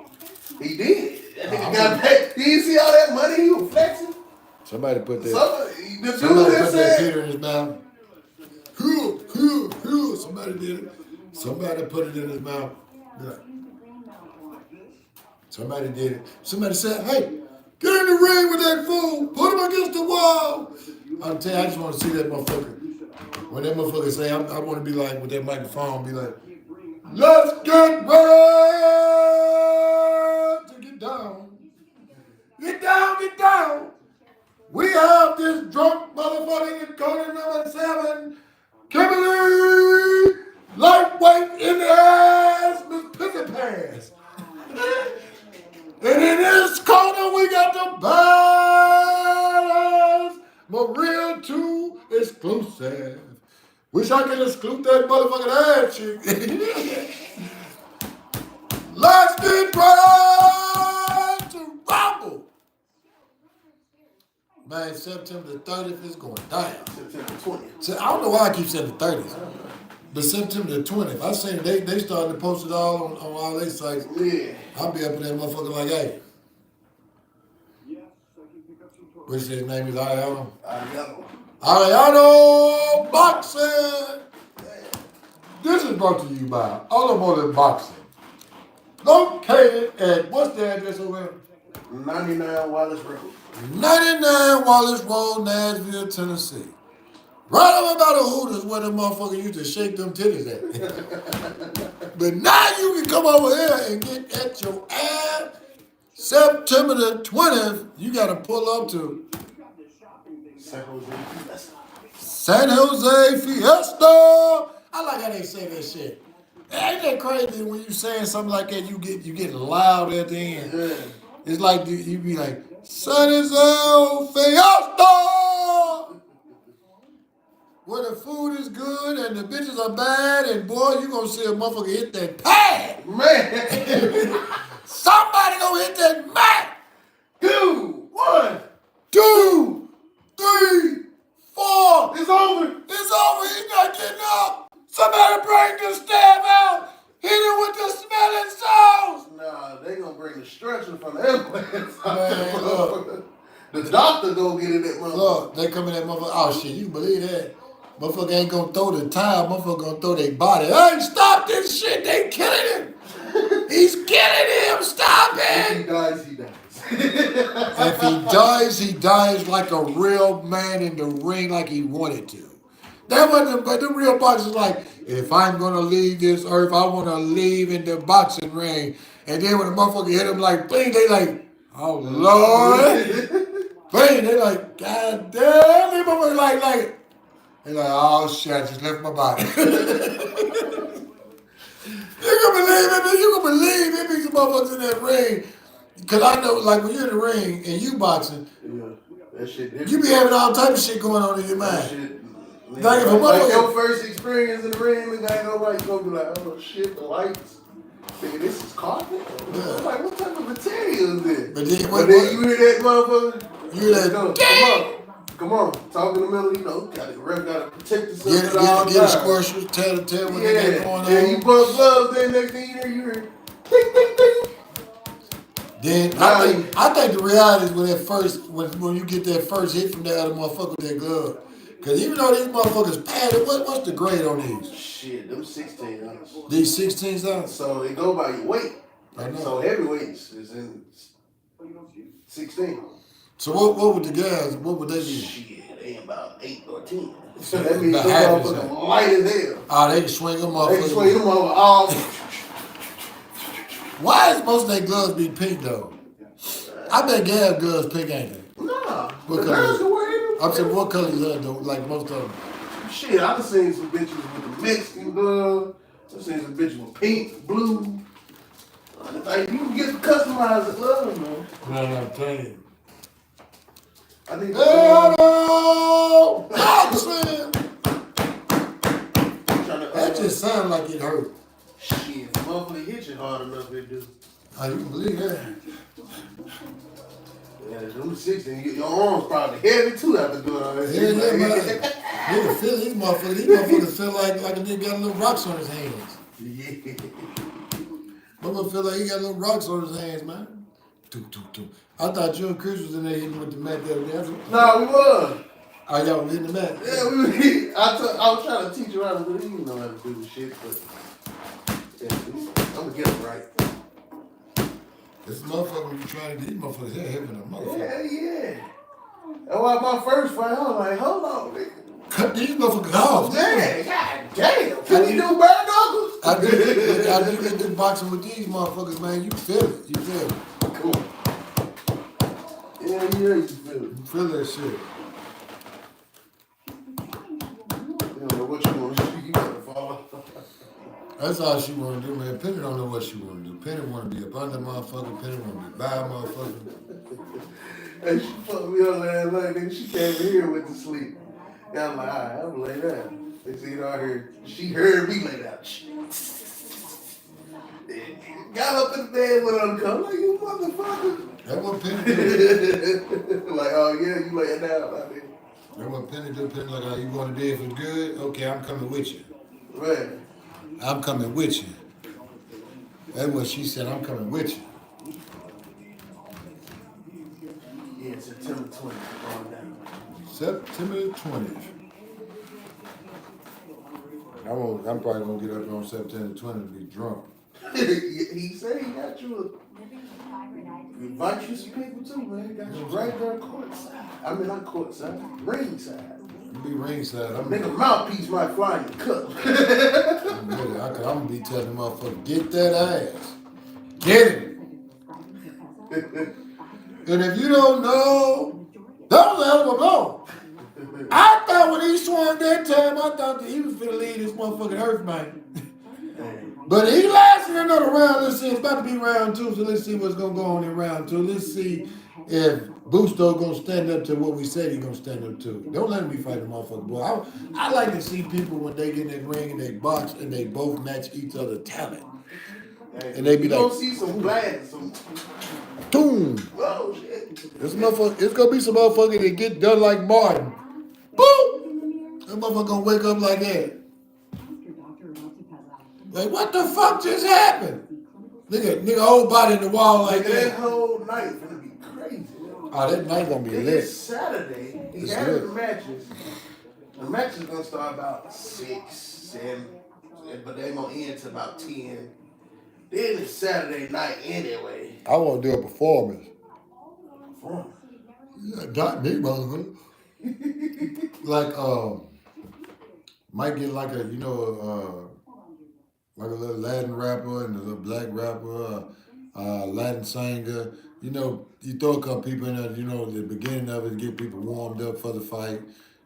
Speaker 11: He did. That nigga got paid. Did you see all that money he was flexing?
Speaker 7: Somebody put that.
Speaker 11: Somebody
Speaker 7: put that Peter in his mouth. Somebody did it. Somebody put it in his mouth. Yeah. Somebody did it. Somebody said, hey, get in the ring with that fool. Put him against the wall. I'm telling you, I just want to see that motherfucker. When that motherfucker say, I want to be like, with that microphone, be like, let's get ready to get down. Get down, get down. We have this drunk motherfucker in corner number 7, Kimberly, lightweight in the ass, Miss Pissy Pants. And in this corner, we got the badass Maria 2 exclusive. Wish I could exclude that motherfucking ass chick. Let's get ready to rumble. Man, September the 30th is going down.
Speaker 11: September 20th.
Speaker 7: So, I don't know why I keep saying the 30th. But September the 20th, I seen they starting to post it all on all their sites.
Speaker 11: Yeah.
Speaker 7: I'll be up in that motherfucker like, hey,
Speaker 2: Yes, I can pick up some toys.
Speaker 7: what's his name is Ariano?
Speaker 11: Ariano.
Speaker 7: Ariano Boxing! This is brought to you by Automotive Boxing. Located at, what's the address over there?
Speaker 11: 99 Wallace Road.
Speaker 7: 99 Wallace Road, Nashville, Tennessee. Right over by the Hooters where the motherfucker used to shake them titties at. But now you can come over here and get at your ass. September the 20th, you got to pull up to
Speaker 11: San Jose Fiesta.
Speaker 7: San Jose Fiesta. I like how they say that shit. Ain't that crazy when you saying something like that, you get loud at the end.
Speaker 11: Yeah.
Speaker 7: It's like you be like, San Jose Fiesta! Where the food is good and the bitches are bad, and boy, you gonna see a motherfucker hit that pad.
Speaker 11: Man.
Speaker 7: Somebody gonna hit that mat.
Speaker 11: 2, 1.
Speaker 7: 2, 3, 4.
Speaker 11: It's over.
Speaker 7: It's over. He's not getting up. Somebody bring the staff out. Hit him with the smelling sauce.
Speaker 11: Nah, they gonna bring the stretcher from the ambulance.
Speaker 7: Man, look.
Speaker 11: The doctor gonna get in that motherfucker.
Speaker 7: Look, they come in that motherfucker. Oh shit, you believe that? Motherfucker ain't gonna throw the towel. Motherfucker gonna throw their body. Hey, stop this shit. They killing him. He's killing him. Stop
Speaker 11: If
Speaker 7: it.
Speaker 11: he dies, he dies.
Speaker 7: If he dies like a real man in the ring, like he wanted to. That wasn't, but the real boxers like, if I'm gonna leave this earth, I wanna leave in the boxing ring. And then when the motherfucker hit him like, bing, they like, oh Lord. Bing, they like, God damn, they motherfucker like, they like, oh shit, I just left my body. You gonna believe it be some motherfuckers in that ring. Cause I know, like when you're in the ring and you boxing,
Speaker 11: Yeah, that shit different.
Speaker 7: you be having all type of shit going on in your
Speaker 11: That
Speaker 7: mind.
Speaker 11: shit.
Speaker 7: Like if a
Speaker 11: Like
Speaker 7: motherfucker-
Speaker 11: your first experience in the ring, the guy go like, go be like, oh shit, the lights. Nigga, this is carpet?
Speaker 7: Yeah.
Speaker 11: I'm like, what type of material is this?
Speaker 7: But then,
Speaker 11: But then you hear that motherfucker.
Speaker 7: You hear that,
Speaker 11: Go,
Speaker 7: ding!
Speaker 11: come on, talk in the middle, you know, the ref gotta protect himself
Speaker 7: Get
Speaker 11: at all
Speaker 7: the
Speaker 11: times.
Speaker 7: squirters, tell what they got going
Speaker 11: Yeah, you
Speaker 7: on.
Speaker 11: bump gloves, then next thing you hear, ding, ding, ding.
Speaker 7: Then I think the reality is when you get that first hit from that other motherfucker with that glove. Cause even though these motherfuckers padded, what's the grade on these?
Speaker 11: Shit, them 16 ounces.
Speaker 7: These 16s ounces?
Speaker 11: So they go by your weight.
Speaker 7: I know.
Speaker 11: So heavyweights is in 16.
Speaker 7: So what would the guys, what would they be?
Speaker 11: Shit, they about 8 or 10. So that means
Speaker 7: About
Speaker 11: them
Speaker 7: half is
Speaker 11: motherfuckers light as hell.
Speaker 7: Oh, they can swing them
Speaker 11: They can swing
Speaker 7: motherfuckers.
Speaker 11: them over all.
Speaker 7: Why is most of their gloves be pink though? I bet Gab gloves pink, ain't they?
Speaker 11: Nah,
Speaker 7: What
Speaker 11: the
Speaker 7: color?
Speaker 11: girls can wear them.
Speaker 7: I'm saying what color is that though? Like most of them.
Speaker 11: Shit, I done seen some bitches with the Mexican glove. I've seen some bitches with pink, blue. Like, you can get customized glove, man.
Speaker 7: Man, I'm telling you.
Speaker 11: I think
Speaker 7: Hello, boxing.
Speaker 11: tryna,
Speaker 7: That just sounds like it hurt.
Speaker 11: shit, if motherfucker hit you hard enough, it do.
Speaker 7: Oh, you can believe that?
Speaker 11: Yeah, them 16, your arms probably heavy too after doing all that.
Speaker 7: Yeah, man. Nigga feel these motherfuckers. These motherfuckers feel like a nigga got little rocks on his hands.
Speaker 11: Yeah.
Speaker 7: Motherfucker feel like he got little rocks on his hands, man. Doo, doo, doo. I thought you and Chris was in there hitting with the mat the other day.
Speaker 11: Nah, we was.
Speaker 7: Oh, y'all was hitting the mat?
Speaker 11: Yeah, we was. I was trying to teach you how to do it. You didn't know how to do the shit, but yeah, I'm gonna get it right.
Speaker 7: This motherfucker you trying to get these motherfuckers here heavy than a motherfucker.
Speaker 11: Yeah. That's why my first fight, I was like, hold on, nigga.
Speaker 7: Cut these motherfuckers off.
Speaker 11: Man, god damn. Can you do bare knuckles?
Speaker 7: I do get this boxing with these motherfuckers, man. You feel it. You feel it.
Speaker 11: Cool. Yeah, you feel it.
Speaker 7: You feel that shit.
Speaker 11: You don't know what you want to do. You gotta fall off.
Speaker 7: That's all she want to do, man. Penny don't know what she want to do. Penny want to be up under motherfucker. Penny want to be by motherfucker.
Speaker 11: Hey, she fucked me up last night, nigga. She came in here with the sleep. Yeah, I'm like, all right, I'm gonna lay down. They see it out here. She heard me lay down. got up in the bed with her come like you motherfucker.
Speaker 7: That what Penny do.
Speaker 11: Like, oh yeah, you lay it down out there.
Speaker 7: That what Penny do. Penny like, oh, you going to bed for good? Okay, I'm coming with you.
Speaker 11: Right.
Speaker 7: I'm coming with you. That's what she said. I'm coming with you.
Speaker 11: Yeah, September 20th. Going down.
Speaker 7: September 20th. I'm probably gonna get up on September 20th and be drunk.
Speaker 11: He said he got you invite you some people too, man. He got you right there courtside. I mean, not courtside, ringside.
Speaker 7: Be ringside.
Speaker 11: Nigga, mouthpiece might fly in the cup.
Speaker 7: I'm gonna be telling the motherfucker, get that ass. Get it. And if you don't know, don't let him know. I thought when he swung that time, I thought that he was finna leave this motherfucking earth, man. But he lasted another round. Let's see, it's about to be round 2, so let's see what's gonna go on in round 2. Let's see if Busto gonna stand up to what we said he gonna stand up to. Don't let him be fighting motherfucker, boy. I like to see people when they get in that ring and they box and they both match each other's talent. And they be like,
Speaker 11: gonna see some glass, some
Speaker 7: boom.
Speaker 11: oh shit.
Speaker 7: This motherfucker, it's gonna be some motherfucker that get done like Martin. Boom! That motherfucker gonna wake up like that. Like, what the fuck just happened? Nigga, whole body in the wall like
Speaker 11: That
Speaker 7: that.
Speaker 11: whole night gonna be crazy.
Speaker 7: Oh, that night gonna be
Speaker 11: It's
Speaker 7: lit.
Speaker 11: Saturday. He
Speaker 7: It's
Speaker 11: had
Speaker 7: lit.
Speaker 11: the matches. The matches gonna start about 6, 7, but they gonna end to about 10. Then it's Saturday night anyway.
Speaker 7: I want to do a performance. Yeah, not me, motherfucker. Like, might get like a, like a little Latin rapper and a little black rapper, Latin singer. You throw a couple people in there, the beginning of it, get people warmed up for the fight.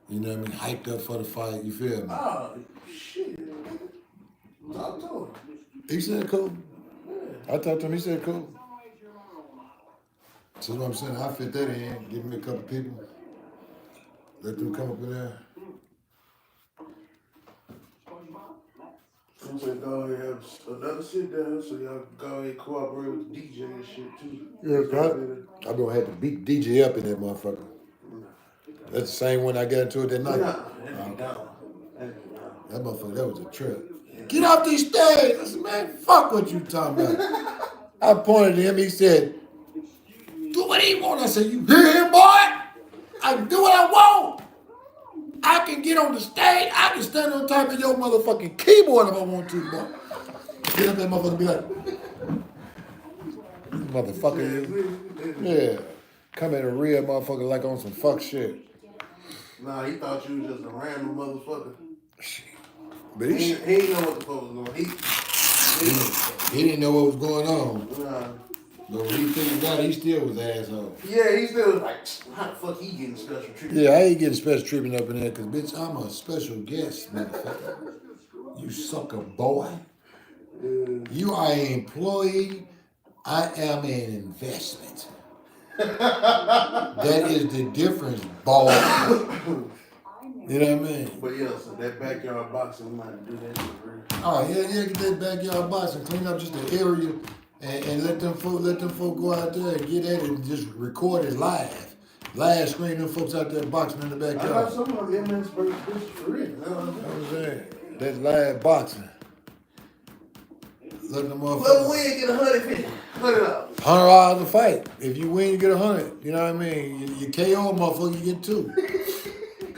Speaker 7: You know what I mean? Hyped up for the fight. You feel me?
Speaker 11: Oh, shit. Talk to him.
Speaker 7: He said cool. I talked to him, he said cool. So what I'm saying, I fit that in, give me a couple people, let them come up in there.
Speaker 11: I'm saying go ahead and have another sit down so y'all can go ahead and cooperate with the DJ and shit too.
Speaker 7: Yeah, I'm gonna have to beat DJ up in that motherfucker. That's the same one I got into it that night. That motherfucker, that was a trip. Get off these stairs. I said, man, fuck what you talking about. I pointed to him, he said, do what he want. I said, you hear him, boy? I can do what I want. I can get on the stage. I can stand on top of your motherfucking keyboard if I want to, boy. Get up that motherfucker and be like, motherfucker, you. Yeah. Come in a real motherfucker like on some fuck shit.
Speaker 11: Nah, he thought you was just a random motherfucker.
Speaker 7: But
Speaker 11: he didn't know what the fuck was going on.
Speaker 7: He didn't know what was going on.
Speaker 11: Nah.
Speaker 7: But when he figured out, he still was an asshole.
Speaker 11: Yeah, he still was like, how the fuck he getting special treatment?
Speaker 7: Yeah, I ain't getting special treatment up in there because, bitch, I'm a special guest, motherfucker. You sucker boy. You are an employee. I am an investment. That is the difference, boy. You know what I mean?
Speaker 11: But yeah, so that backyard boxing, we might do that shit for real.
Speaker 7: Oh, yeah, get that backyard box and clean up just the area and let them folk go out there and get at it and just record it live. Live screen them folks out there boxing in the
Speaker 11: I
Speaker 7: backyard.
Speaker 11: got some of them MS bitches for real. You know what I'm
Speaker 7: saying? That's live boxing. Letting them
Speaker 11: Let
Speaker 7: motherfuckers.
Speaker 11: win, get $150. $100.
Speaker 7: $100 a fight. If you win, you get 100. You know what I mean? You KO a motherfucker, you get 2.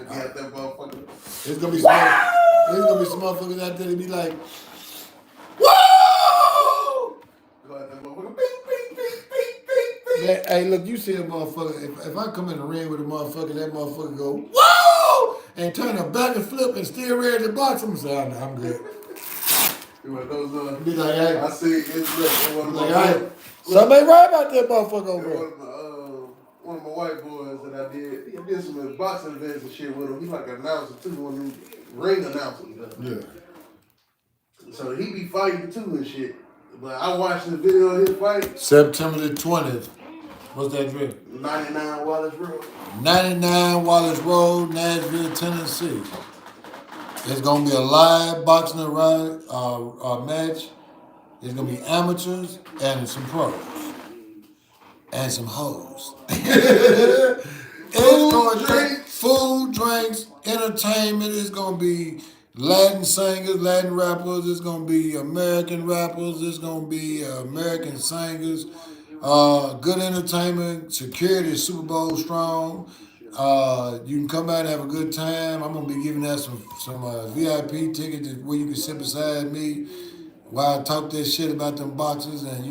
Speaker 11: Got that motherfucker.
Speaker 7: There's gonna be some motherfuckers out there that be like, whoa!
Speaker 11: Got that motherfucker. Bing, bing, bing, bing, bing,
Speaker 7: Man, hey, look, you see a motherfucker. If I come in the ring with a motherfucker, that motherfucker go, whoa! And turn a back and flip and still ready to box him. Say, oh, no, I'm good. Be like, hey.
Speaker 11: I see it's
Speaker 7: like, hey, something ain't right about that motherfucker over there.
Speaker 11: One of my white boys that I did some boxing events and shit with him. He's like an announcer too, one of them ring announcers.
Speaker 7: Yeah.
Speaker 11: So he be fighting too and shit. But I watched the video of his fight.
Speaker 7: September the 20th. What's that drink?
Speaker 11: 99 Wallace Road.
Speaker 7: 99 Wallace Road, Nashville, Tennessee. It's gonna be a live boxing match. It's gonna be amateurs and some pros. And some hoes. Food, drinks, entertainment. It's gonna be Latin singers, Latin rappers. It's gonna be American rappers. It's gonna be American singers. Good entertainment. Security is Super Bowl strong. You can come out and have a good time. I'm gonna be giving out some VIP tickets where you can sit beside me while I talk that shit about them boxes and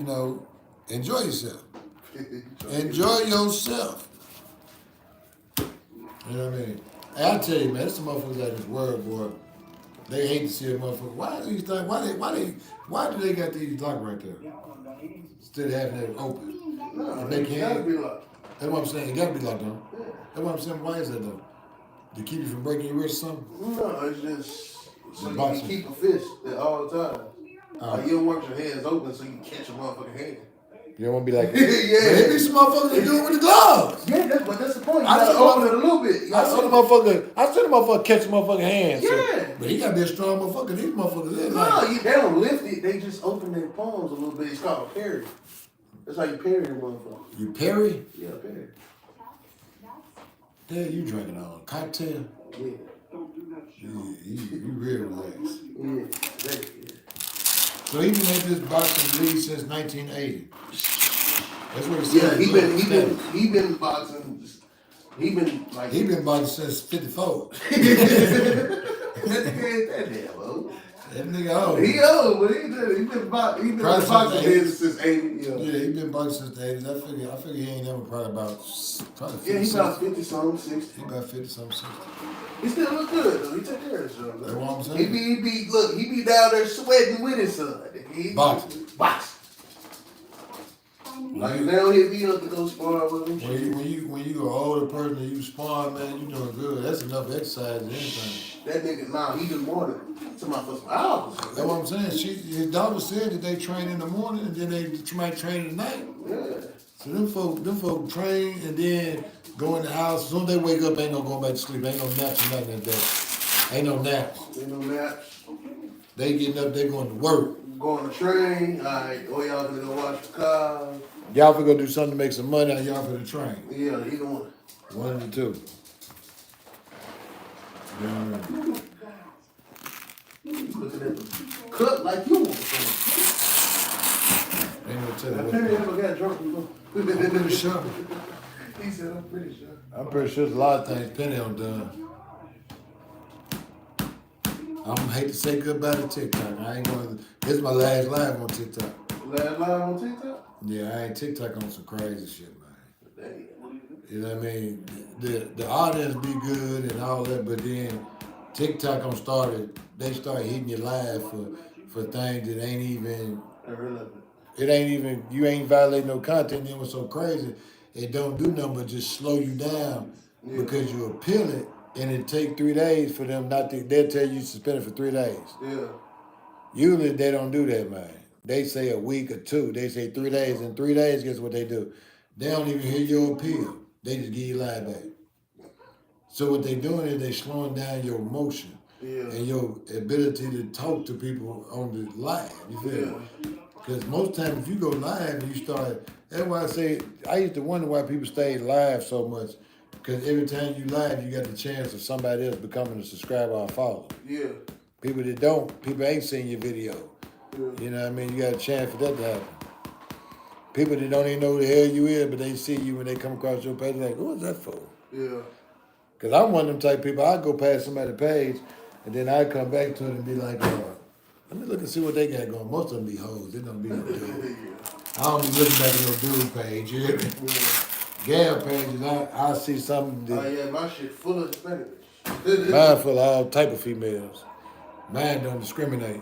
Speaker 7: enjoy yourself. Enjoy yourself. You know what I mean? Hey, I tell you, man, there's some motherfuckers out this world, boy. They hate to see a motherfucker. Why do these things? Why do they got these locked right there? Instead of having it open.
Speaker 11: No,
Speaker 7: they
Speaker 11: it
Speaker 7: can't.
Speaker 11: gotta be locked.
Speaker 7: That's what I'm saying. It gotta be locked on. That's what I'm saying. Why is that though? To keep you from breaking your wrist or something?
Speaker 11: No, it's just so you
Speaker 7: boxing.
Speaker 11: can keep a fist at all times. Like you don't want your hands open so you can catch a motherfucking hand.
Speaker 7: You don't want to be like,
Speaker 11: Yeah.
Speaker 7: But maybe some motherfuckers that do it with the gloves.
Speaker 11: Yeah, that's the point. You
Speaker 7: I
Speaker 11: gotta
Speaker 7: said
Speaker 11: open it a little bit.
Speaker 7: I saw the motherfucker catch a motherfucking hand.
Speaker 11: Yeah.
Speaker 7: So, but he gotta be a strong motherfucker. These motherfuckers, they're
Speaker 11: No,
Speaker 7: like,
Speaker 11: they don't lift it. They just open their palms a little bit. It's called a parry. That's how you parry a motherfucker.
Speaker 7: you parry?
Speaker 11: Yeah, parry.
Speaker 7: Yeah, you drinking on cocktail?
Speaker 11: Yeah.
Speaker 7: You real relaxed.
Speaker 11: Yeah. Exactly.
Speaker 7: So he been at this boxing league since 1980. That's what he
Speaker 11: Yeah,
Speaker 7: said.
Speaker 11: he been boxing. He been like
Speaker 7: He been boxing since 54.
Speaker 11: that nigga ain't that damn old.
Speaker 7: That nigga old.
Speaker 11: He old, but he been boxing since 80.
Speaker 7: Yeah, he been boxing since the 80s. I figure he ain't never probably 50.
Speaker 11: Yeah, he about 50 something, 60.
Speaker 7: He about 50 something, 60.
Speaker 11: He still look good though. He take care of himself.
Speaker 7: That's what I'm saying.
Speaker 11: He be down there sweating with his son.
Speaker 7: Boxing.
Speaker 11: Like they don't hit me up to go spar with him.
Speaker 7: When you an older person and you sparring, man, you doing good. That's enough exercise and anything.
Speaker 11: That nigga, nah, he just wanted somebody for some hours.
Speaker 7: That's what I'm saying. His daughter said that they train in the morning and then they might train at night.
Speaker 11: Yeah.
Speaker 7: So them folk train and then go in the house. As soon as they wake up, ain't no going back to sleep. Ain't no naps or nothing like that. Ain't no naps.
Speaker 11: Ain't no naps.
Speaker 7: They getting up, they going to work.
Speaker 11: Going to train, alright, or y'all gonna go wash the car.
Speaker 7: Y'all for go do something to make some money, or y'all for the train.
Speaker 11: Yeah, either one.
Speaker 7: One of the two. Yeah.
Speaker 11: Looking at the cut like you want
Speaker 7: Ain't no
Speaker 11: I
Speaker 7: telling
Speaker 11: pretty
Speaker 7: what.
Speaker 11: ever got drunk before.
Speaker 7: I'm pretty sure.
Speaker 11: He said, I'm pretty sure.
Speaker 7: I'm pretty sure there's a lot of things Penny done done. I'm hate to say goodbye to TikTok. I ain't gonna. This is my last live on TikTok.
Speaker 11: Last live on TikTok?
Speaker 7: Yeah, I ain't TikTok on some crazy shit, man.
Speaker 11: Damn.
Speaker 7: You know what I mean? The audience be good and all that, but then TikTok they started hitting you live for things that ain't even. It ain't even, you ain't violating no content. It was so crazy. It don't do nothing but just slow you down because you appeal it, and it take 3 days for them not to. They'll tell you suspend it for 3 days.
Speaker 11: Yeah.
Speaker 7: Usually they don't do that, man. They say a week or two. They say 3 days. In 3 days, guess what they do? They don't even hear your appeal. They just give you live back. So what they doing is they slowing down your emotion and your ability to talk to people on the live. You feel me? Because most times if you go live and you start, that's why I say, I used to wonder why people stay live so much. Because every time you live, you got the chance of somebody else becoming a subscriber or follower.
Speaker 11: Yeah.
Speaker 7: People that don't, people ain't seen your video. You know what I mean? You got a chance for that to happen. People that don't even know who the hell you is, but they see you when they come across your page, like, what was that for?
Speaker 11: Yeah.
Speaker 7: Because I'm one of them type of people, I go past somebody's page, and then I come back to it and be like, let me look and see what they got going. Most of them be hoes. They don't be no dude. I don't be looking back at no dude page. You hear me? Gal pages, I see something.
Speaker 11: Oh yeah, my shit full of Hispanic.
Speaker 7: Mine full of all type of females. Mine don't discriminate.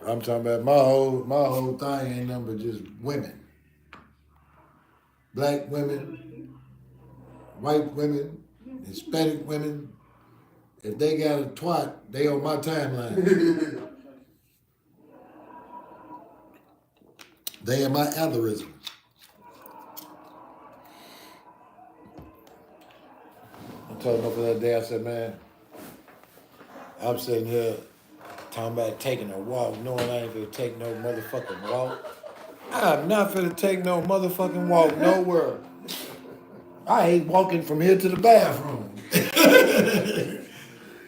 Speaker 7: I'm talking about my whole thing ain't nothing but just women. Black women, white women, Hispanic women. If they got a twat, they on my timeline. They in my algorithm. I told him the other day, I said, man, I'm sitting here Talking about taking a walk, knowing I ain't gonna take no motherfucking walk. I'm not finna take no motherfucking walk nowhere. I hate walking from here to the bathroom.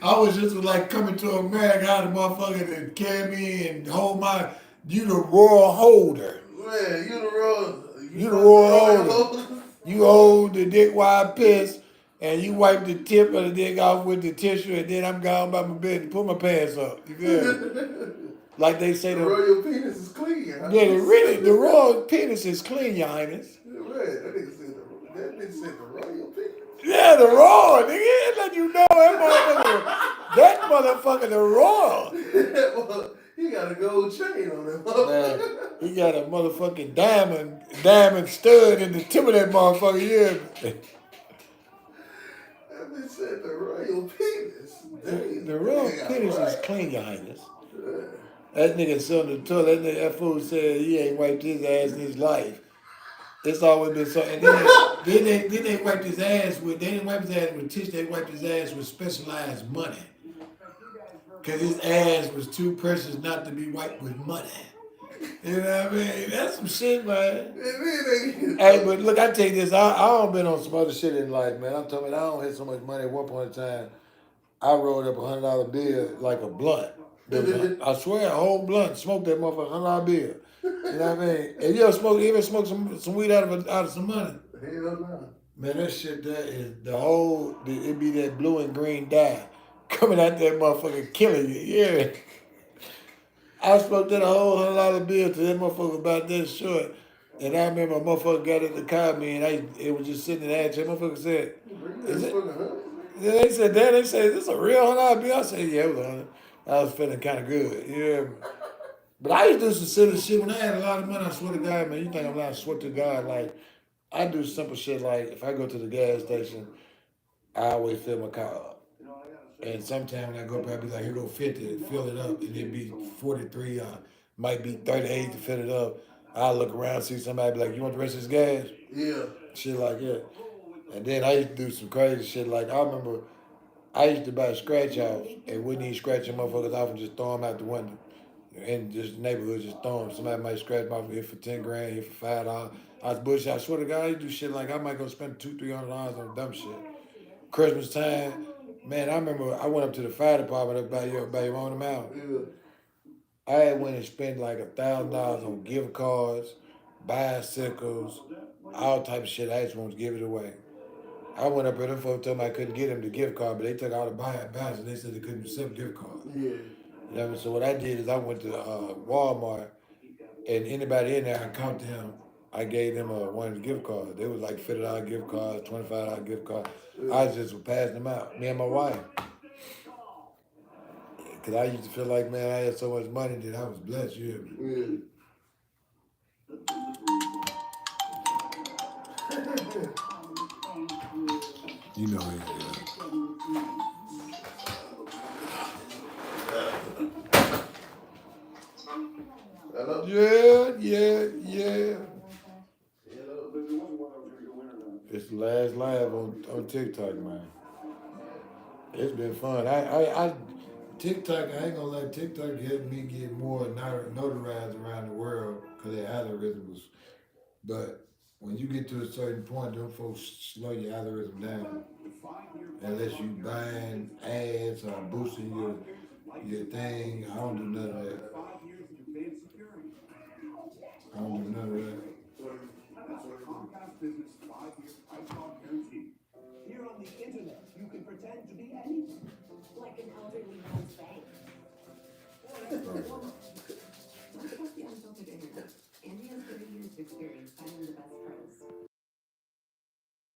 Speaker 7: I was just like coming to America, how the motherfucker that carry me and hold my, you the royal holder.
Speaker 11: Man, you the royal.
Speaker 7: You the royal holder. You hold the dick while I piss, and you wipe the tip of the dick off with the tissue, and then I'm gone by my bed to put my pants up. You good? Like they say,
Speaker 11: The royal penis is clean.
Speaker 7: Yeah, the royal penis is clean, Your Highness.
Speaker 11: Man, that nigga said the royal penis.
Speaker 7: Yeah, the royal, nigga. Let you know that motherfucker, the royal.
Speaker 11: He got a gold chain on that motherfucker.
Speaker 7: Man, he got a motherfucking diamond stud in the tip of that motherfucker, yeah.
Speaker 11: That bitch said the royal penis.
Speaker 7: The royal penis is clean, Your Highness. That nigga sat on the toilet, that fool said he ain't wiped his ass in his life. It's always been so. And then they wiped his ass with, they didn't wipe his ass with tissue, they wiped his ass with specialized money. Because his ass was too precious not to be wiped with money. You know what I mean? That's some shit, man. Hey, but look, I tell you this, I don't been on some other shit in life, man. I'm telling you, I don't hit so much money at one point in time. I rolled up $100 bill like a blunt. I swear, a whole blunt, smoked that motherfucker, $100 bill. You know what I mean? And you ever smoke some weed out of some money?
Speaker 11: Hell no.
Speaker 7: Man, that shit there is it be that blue and green dye coming out that motherfucker killing you. Yeah. I smoked that a whole $100 bill to that motherfucker about that short. And I remember a motherfucker got at the car me and it was just sitting in the ass. That motherfucker said, they said, Dad, is this a real $100 bill? I said, yeah, it was 100. I was feeling kind of good. Yeah. But I used to do some silly shit. When I had a lot of money, I swear to God, man, you think I'm lying, I swear to God, like, I do simple shit like, if I go to the gas station, I always fill my car up. And sometimes when I go up, I'll be like, here go 50, fill it up, and it'd be 43, might be 38 to fill it up. I'll look around, see somebody, be like, you want the rest of this gas?
Speaker 11: Yeah.
Speaker 7: Shit like that. And then I used to do some crazy shit, like, I remember I used to buy a scratch house and wouldn't even scratch your motherfuckers off and just throw them out the window. In just the neighborhood, just throw them. Somebody might scratch my here for 10 grand, here for $5. I was bullshit. I swear to God, I used to do shit like I might go spend $200-300 on dumb shit. Christmas time, man, I remember I went up to the fire department up by your own amount.
Speaker 11: Yeah.
Speaker 7: I went and spent like $1,000 on gift cards, bicycles, all type of shit. I just wanted to give it away. I went up there, them folks told me I couldn't get them the gift card, but they took all the buys and they said they couldn't accept gift cards.
Speaker 11: Yeah.
Speaker 7: You know, so what I did is I went to Walmart, and anybody in there, I caught them. I gave them one of the gift cards. They was like $50 gift cards, $25 gift cards. I was just passing them out, me and my wife. Because I used to feel like, man, I had so much money that I was blessed, you hear me? You know it.
Speaker 11: Hello?
Speaker 7: Yeah. It's the last live on TikTok, man. It's been fun. TikTok, I ain't gonna let TikTok help me get more notarized around the world because their algorithms. But when you get to a certain point, them folks slow your algorithm down. Unless you buying ads or boosting your thing. I don't do none of that. I don't do none of that.
Speaker 2: That's a Comcast Business 5-year iCloud guarantee. Here on the internet, you can pretend to be anything.
Speaker 8: Like an elderly man's bank.
Speaker 10: What about the unfiltered internet? Andy has 30 years of experience finding the best pros.